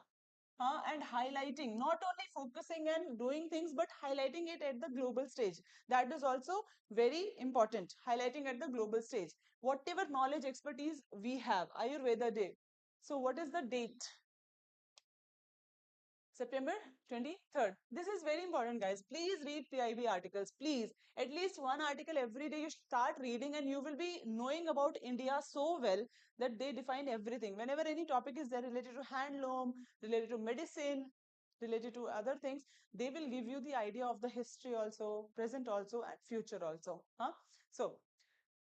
[SPEAKER 1] and highlighting, not only focusing and doing things, but highlighting it at the global stage. That is also very important, highlighting at the global stage. Whatever knowledge, expertise we have, Ayurveda Day. So what is the date? September 23rd. This is very important, guys. Please read PIB articles. Please, at least one article every day you start reading, and you will be knowing about India so well that they define everything. Whenever any topic is there related to handloom, related to medicine, related to other things, they will give you the idea of the history also, present also, and future also. So,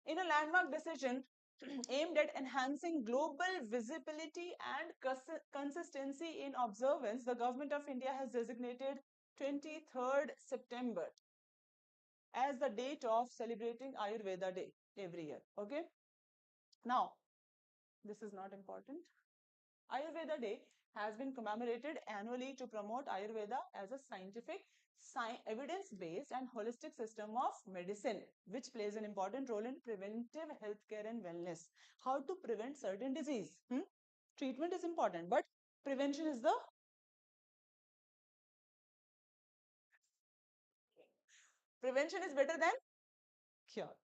[SPEAKER 1] in a landmark decision aimed at enhancing global visibility and consistency in observance, the Government of India has designated 23rd September as the date of celebrating Ayurveda Day every year. Okay. Now, this is not important. Ayurveda Day has been commemorated annually to promote Ayurveda as a scientific, evidence-based and holistic system of medicine, which plays an important role in preventive healthcare and wellness. How to prevent certain disease? Treatment is important, but prevention is the prevention is better than cure.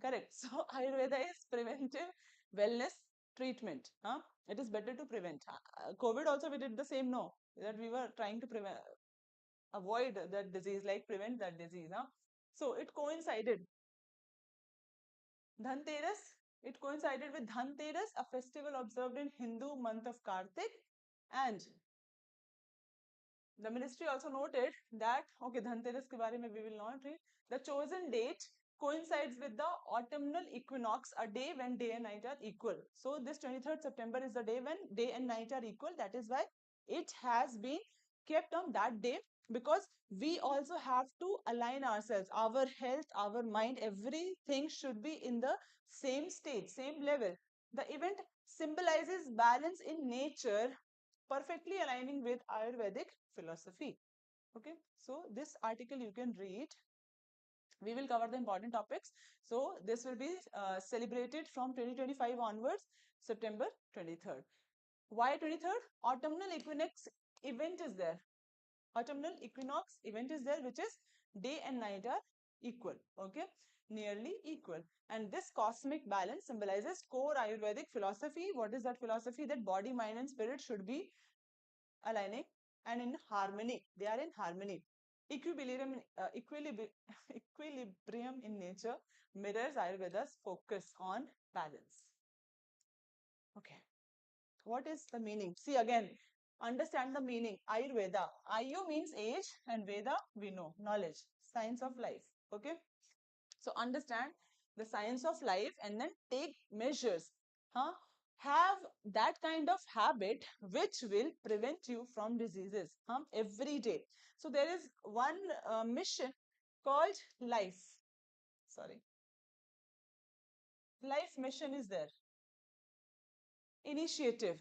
[SPEAKER 1] Correct. So Ayurveda is preventive wellness treatment. Huh? It is better to prevent. COVID also we did the same. No, that we were trying to prevent, avoid that disease, like prevent that disease. Huh? So it coincided. Dhanteras. It coincided with Dhanteras, a festival observed in Hindu month of Kartik, and the ministry also noted that, okay, Dhanteras ke baare mein we will not read. The chosen date coincides with the autumnal equinox, a day when day and night are equal. So this 23rd September is the day when day and night are equal. That is why it has been kept on that day, because we also have to align ourselves. Our health, our mind, everything should be in the same state, same level. The event symbolizes balance in nature, perfectly aligning with Ayurvedic philosophy. Okay, so this article you can read. We will cover the important topics. So this will be celebrated from 2025 onwards, September 23rd. Why 23rd? Autumnal equinox event is there. Autumnal equinox event is there, which is day and night are equal. Okay, nearly equal. And this cosmic balance symbolizes core Ayurvedic philosophy. What is that philosophy? That body, mind, and spirit should be aligning and in harmony. They are in harmony. Equilibrium, equilibrium in nature mirrors Ayurveda's focus on balance. Okay. What is the meaning? See again, understand the meaning. Ayurveda. Ayu means age and Veda we know, knowledge, science of life. Okay. So understand the science of life and then take measures. Huh? Have that kind of habit which will prevent you from diseases, huh? Every day. So there is one mission called life. Sorry. Life mission is there. Initiative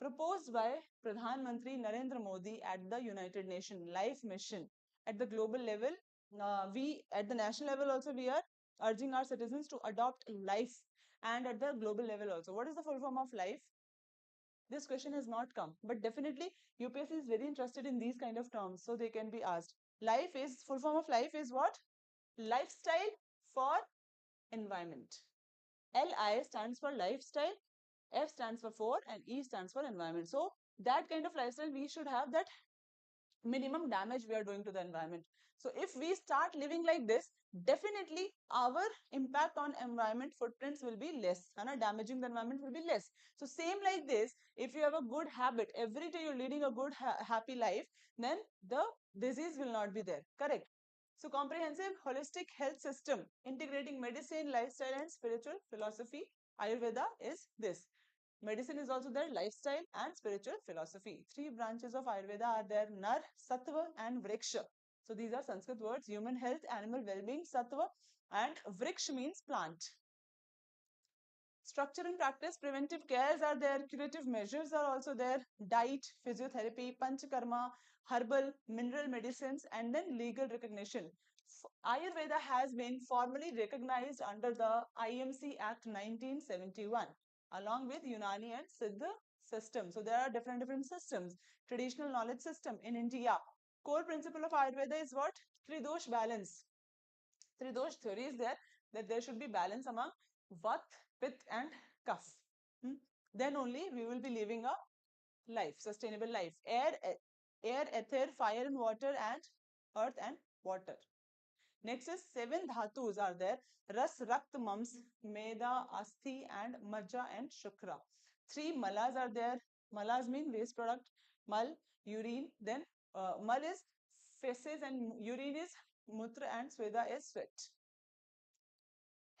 [SPEAKER 1] proposed by Pradhan Mantri Narendra Modi at the United Nations. Life mission at the global level. We at the national level also we are urging our citizens to adopt life, and at the global level also. What is the full form of life? This question has not come, but definitely UPSC is very interested in these kind of terms, so they can be asked. Life is, full form of life is what? Lifestyle for environment. LI stands for lifestyle, F stands for and E stands for environment. So that kind of lifestyle we should have, that minimum damage we are doing to the environment. So if we start living like this, definitely our impact on environment footprints will be less, and damaging the environment will be less. So same like this, if you have a good habit, every day you're leading a good happy life, then the disease will not be there. Correct? So comprehensive holistic health system integrating medicine, lifestyle and spiritual philosophy. Ayurveda is this. Medicine is also there, lifestyle and spiritual philosophy. Three branches of Ayurveda are there: Nar, Sattva and Vriksha. So these are Sanskrit words: human health, animal well-being, Sattva, and Vriksha means plant. Structure and practice, preventive cares are there, curative measures are also there: diet, physiotherapy, panchakarma, herbal, mineral medicines, and then legal recognition. Ayurveda has been formally recognized under the IMC Act 1971, along with Unani and Siddha system. So there are different systems. Traditional knowledge system in India. Core principle of Ayurveda is what? Tridosh balance. Tridosh theory is there, that there should be balance among Vat, Pitta and Kapha. Then only we will be living a life, sustainable life. Air, ether, fire and water, and earth and water. Next is 7 dhatus are there: Ras, Rakt, Mams, Meda, Asthi and Majja and Shukra. 3 malas are there. Malas mean waste product. Mal, urine. Then mal is feces and urine is mutra and sweda is sweat.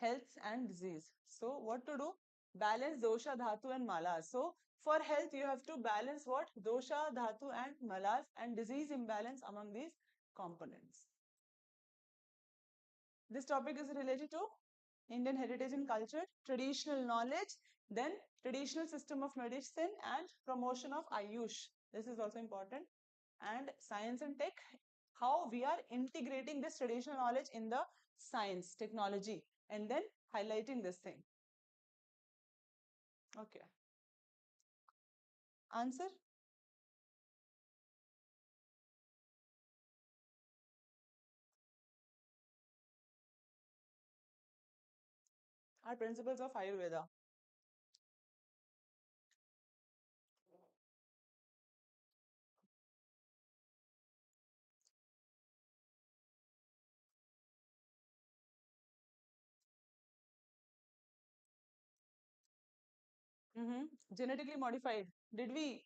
[SPEAKER 1] Health and disease. So what to do? Balance dosha, dhatu and malas. So for health you have to balance what? Dosha, dhatu and malas, and disease imbalance among these components. This topic is related to Indian heritage and culture, traditional knowledge, then traditional system of medicine and promotion of Ayush. This is also important. And science and tech, how we are integrating this traditional knowledge in the science, technology, and then highlighting this thing. Okay. Answer? are principles of Ayurveda? Genetically modified. Did we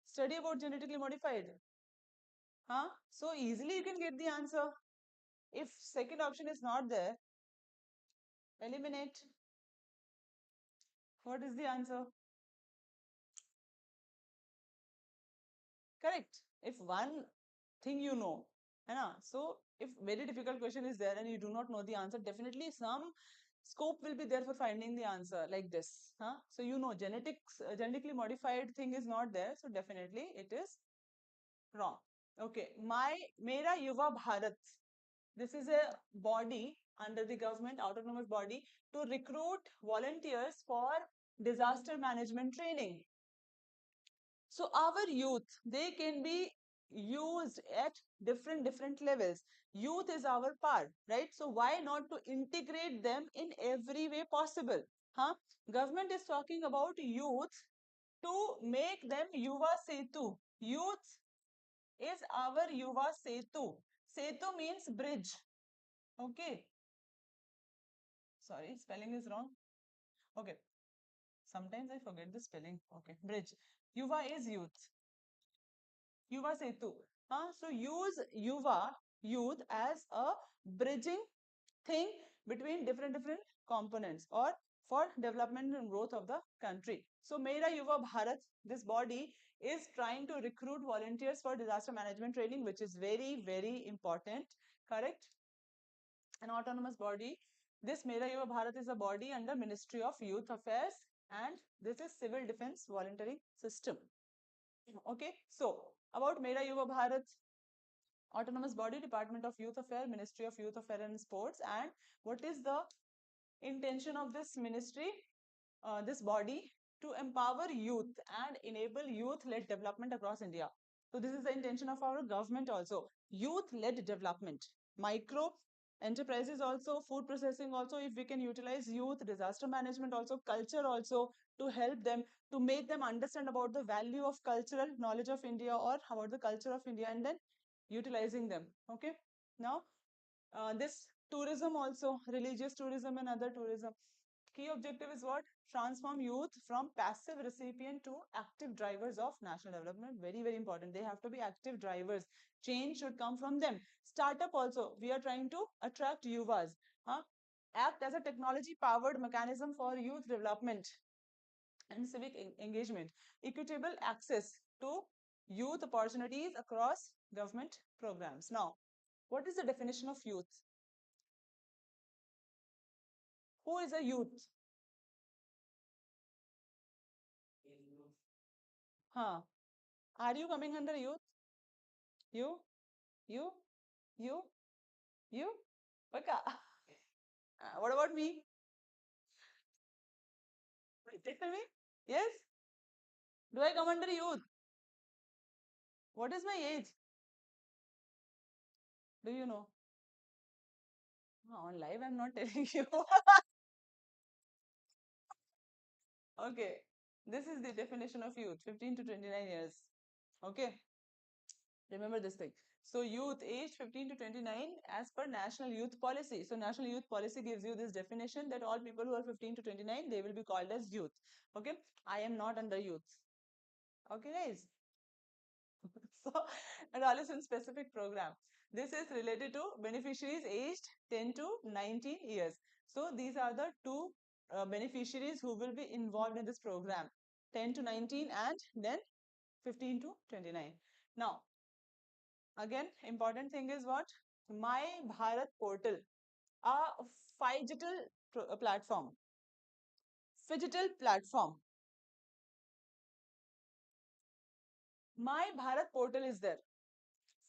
[SPEAKER 1] study about genetically modified? Huh? So easily you can get the answer. If second option is not there, eliminate. What is the answer? Correct. If one thing you know, है ना? So if very difficult question is there and you do not know the answer, definitely some scope will be there for finding the answer like this. Huh? So you know genetically modified thing is not there. So definitely it is wrong. Okay. Mera Yuva Bharat. This is a body under the government, autonomous body, to recruit volunteers for disaster management training. So our youth, they can be used at different levels. Youth is our part, right? So why not to integrate them in every way possible? Huh? Government is talking about youth to make them Yuva Setu. Youth is our Yuva Setu. Setu means bridge. Okay. Sorry, spelling is wrong. Okay. Sometimes I forget the spelling. Okay. Bridge. Yuva is youth. Yuva Setu. So use Yuva, youth, as a bridging thing between different components or for development and growth of the country. So Mera Yuva Bharat, this body is trying to recruit volunteers for disaster management training, which is very important. Correct? An autonomous body. This Mera Yuva Bharat is a body under Ministry of Youth Affairs, and this is civil defense volunteering system. Okay, so about Mera Yuva Bharat, autonomous body, Department of Youth Affairs, Ministry of Youth Affairs and Sports. And what is the intention of this ministry, this body? To empower youth and enable youth-led development across India. So this is the intention of our government also. Youth-led development. Micro enterprises also, food processing also, if we can utilize youth, disaster management also, culture also, to help them, to make them understand about the value of cultural knowledge of India or about the culture of India, and then utilizing them. Okay. Now, this tourism also, religious tourism and other tourism. Key objective is what? Transform youth from passive recipient to active drivers of national development. Very important. They have to be active drivers. Change should come from them. Startup also. We are trying to attract yuvas. Huh? Act as a technology powered mechanism for youth development and civic engagement. Equitable access to youth opportunities across government programs. Now, what is the definition of youth? Who is a youth? Huh? Are you coming under youth? You? You? You? You? Okay. What about me? Tell me. Yes? Do I come under youth? What is my age? Do you know? On live, I'm not telling you. Okay. This is the definition of youth, 15 to 29 years. Okay. Remember this thing. So youth age 15 to 29 as per National Youth Policy. So National Youth Policy gives you this definition that all people who are 15 to 29, they will be called as youth. Okay. I am not under youth. Okay, guys. So adolescent specific program. This is related to beneficiaries aged 10 to 19 years. So these are the two beneficiaries who will be involved in this program. 10 to 19 and then 15 to 29. Now, again, important thing is what? My Bharat portal, a phygital platform. Phygital platform. My Bharat portal is there.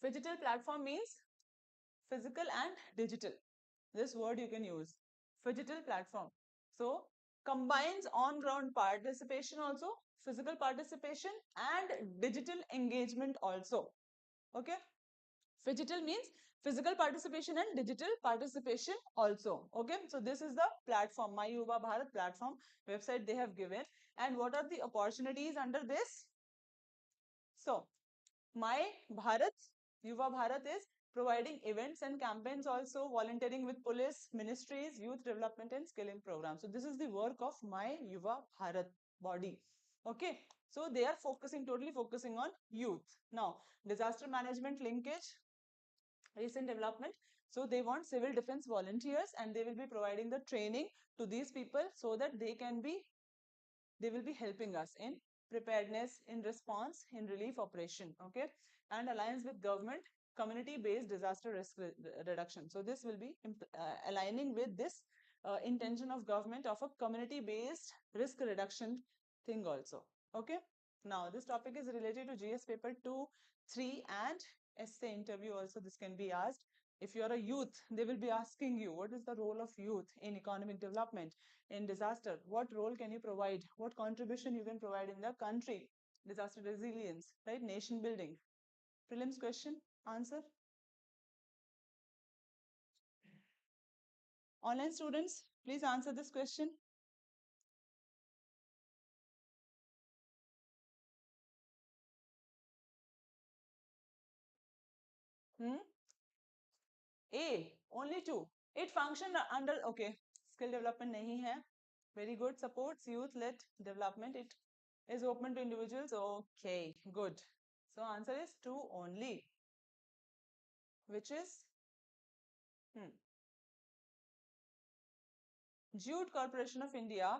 [SPEAKER 1] Phygital platform means physical and digital. This word you can use. Phygital platform. So, combines on-ground participation also, physical participation and digital engagement also. Okay. Phygital means physical participation and digital participation also. Okay, so this is the platform, My Yuva Bharat platform website they have given. And what are the opportunities under this? So, My Bharat, Yuva Bharat is providing events and campaigns also, volunteering with police, ministries, youth development and skilling programs. So this is the work of My Yuva Bharat body. Okay, so they are totally focusing on youth. Now, disaster management linkage, recent development. So they want civil defense volunteers and they will be providing the training to these people so that they will be helping us in preparedness, in response, in relief operation. Okay, and alliance with government, community-based disaster risk reduction. So this will be aligning with this intention of government of a community-based risk reduction thing also. Okay. Now this topic is related to GS paper 2, 3 and essay interview also. This can be asked. If you are a youth, they will be asking you, what is the role of youth in economic development, in disaster? What role can you provide? What contribution you can provide in the country? Disaster resilience, right? Nation building. Prelims question, answer. Online students, please answer this question. Hmm? A, only two. It function under, okay, skill development nahi hai. Very good, supports youth-led development. It is open to individuals. Okay, good. So answer is two only, which is Jute Corporation of India.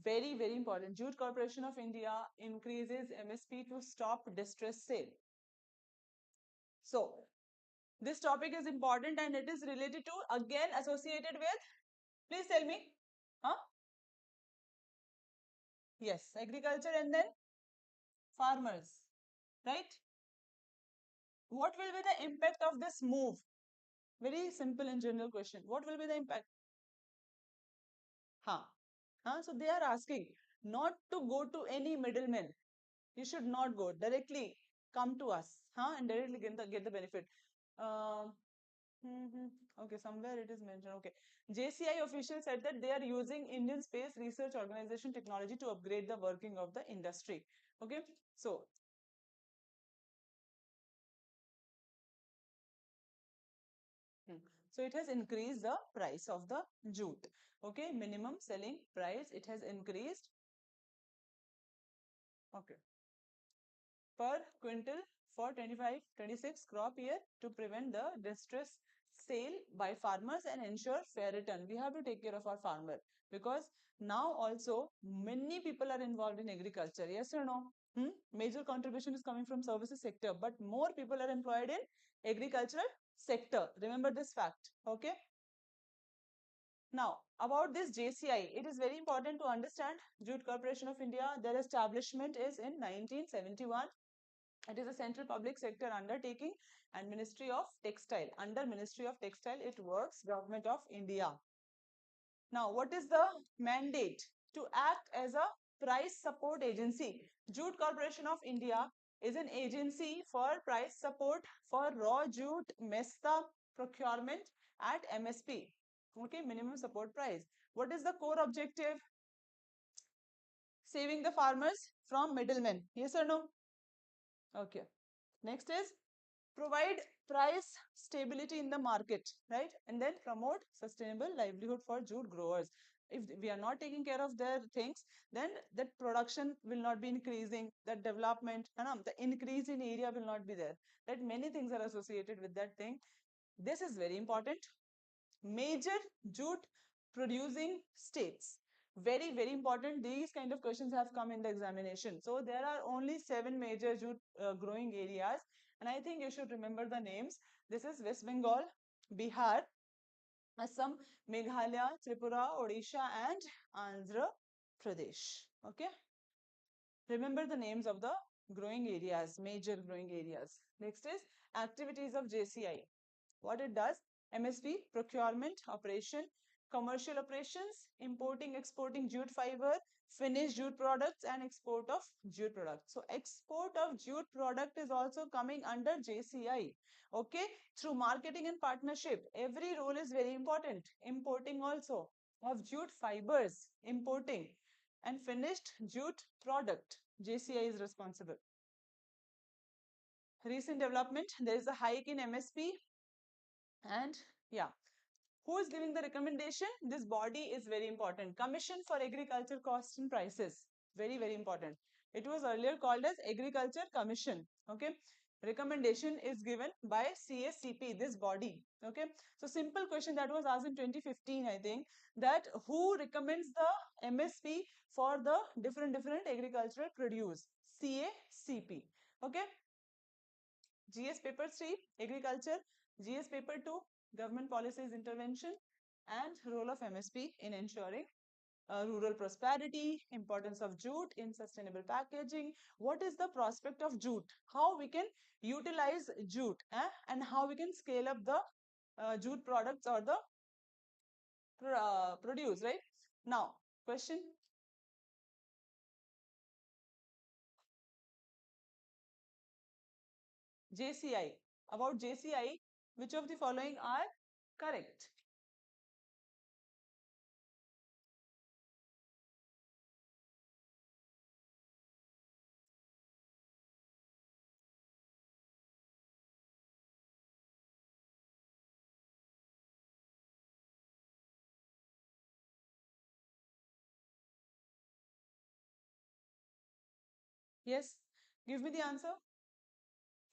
[SPEAKER 1] Very, very important. Jute Corporation of India increases MSP to stop distress sale. So this topic is important and it is related to, again, associated with, please tell me. Huh? Yes, agriculture and then farmers, right? What will be the impact of this move? Very simple and general question. What will be the impact? Huh? Huh? So they are asking not to go to any middleman. You should not go directly. Come to us, huh? And directly get the benefit. Uh, Okay, somewhere it is mentioned. Okay, JCI officials said that they are using Indian Space Research Organization technology to upgrade the working of the industry. Okay, so so it has increased the price of the jute. Okay, minimum selling price it has increased. Okay, per quintal for 25-26 crop year to prevent the distress sale by farmers and ensure fair return. We have to take care of our farmer because now also many people are involved in agriculture. Yes or no? Major contribution is coming from services sector, but more people are employed in agricultural sector. Remember this fact. Okay. Now, about this JCI, it is very important to understand Jute Corporation of India. Their establishment is in 1971. It is a central public sector undertaking and Ministry of Textile. Under Ministry of Textile, it works, Government of India. Now, what is the mandate? To act as a price support agency. Jute Corporation of India is an agency for price support for raw jute mesta procurement at MSP. Okay, minimum support price. What is the core objective? Saving the farmers from middlemen. Yes or no? Okay. Next is provide price stability in the market, right? And then promote sustainable livelihood for jute growers. If we are not taking care of their things, then that production will not be increasing, that development, the increase in area will not be there. That many things are associated with that thing. This is very important. Major jute producing states. Very, very important. These kind of questions have come in the examination. So there are only 7 major jute growing areas. And I think you should remember the names. This is West Bengal, Bihar, Assam, Meghalaya, Tripura, Odisha, and Andhra Pradesh. Okay. Remember the names of the growing areas, major growing areas. Next is activities of JCI. What it does, MSP, procurement, operation, commercial operations, importing, exporting jute fiber, finished jute products, and export of jute products. So export of jute product is also coming under JCI. Okay, through marketing and partnership, every role is very important. Importing also of jute fibers, importing, and finished jute product, JCI is responsible. Recent development, there is a hike in MSP, and yeah, who is giving the recommendation? This body is very important. Commission for Agriculture Costs and Prices. Very, very important. It was earlier called as Agriculture Commission. Okay. Recommendation is given by CSCP, this body. Okay. So simple question that was asked in 2015, I think, that who recommends the MSP for the different agricultural produce? CACP. Okay. GS paper 3, agriculture. GS paper 2, government policies intervention, and role of MSP in ensuring rural prosperity, importance of jute in sustainable packaging. What is the prospect of jute? How we can utilize jute and how we can scale up the jute products or the produce, right? Now, question. JCI. About JCI, which of the following are correct? Yes, give me the answer.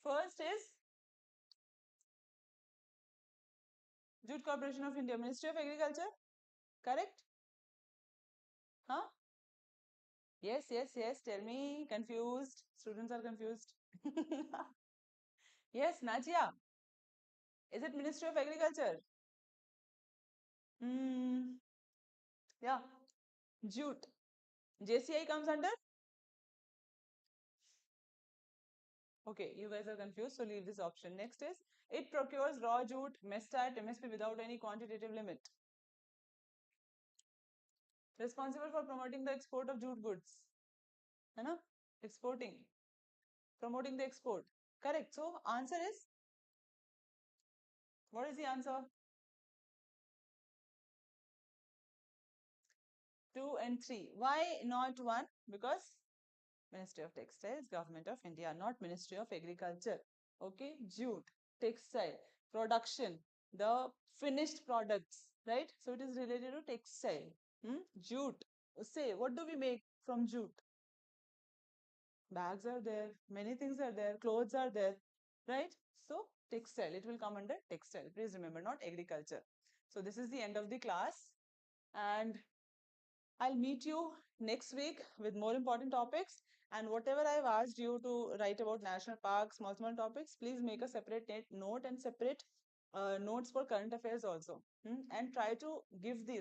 [SPEAKER 1] First is Jute Corporation of India, Ministry of Agriculture. Correct? Huh? Yes, yes, yes. Tell me. Confused. Students are confused. Yes, Najia. Is it Ministry of Agriculture? Hmm. Yeah. Jute. JCI comes under? Okay, you guys are confused, so leave this option. Next is, it procures raw jute, mesta at MSP without any quantitative limit. Responsible for promoting the export of jute goods. है ना? Exporting. Promoting the export. Correct. So, answer is, what is the answer? 2 and 3. Why not 1? Because Ministry of Textiles, Government of India, not Ministry of Agriculture. Okay, jute, textile, production, the finished products, right? So it is related to textile. Jute. Say, what do we make from jute? Bags are there, many things are there, clothes are there, right? So textile, it will come under textile. Please remember, not agriculture. So this is the end of the class, and I'll meet you next week with more important topics. And whatever I've asked you to write about national parks, small topics, please make a separate note and separate notes for current affairs also. And try to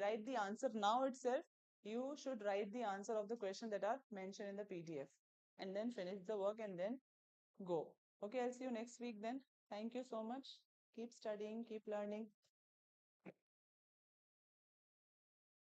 [SPEAKER 1] write the answer now itself. You should write the answer of the question that are mentioned in the PDF. And then finish the work and then go. Okay, I'll see you next week then. Thank you so much. Keep studying, keep learning.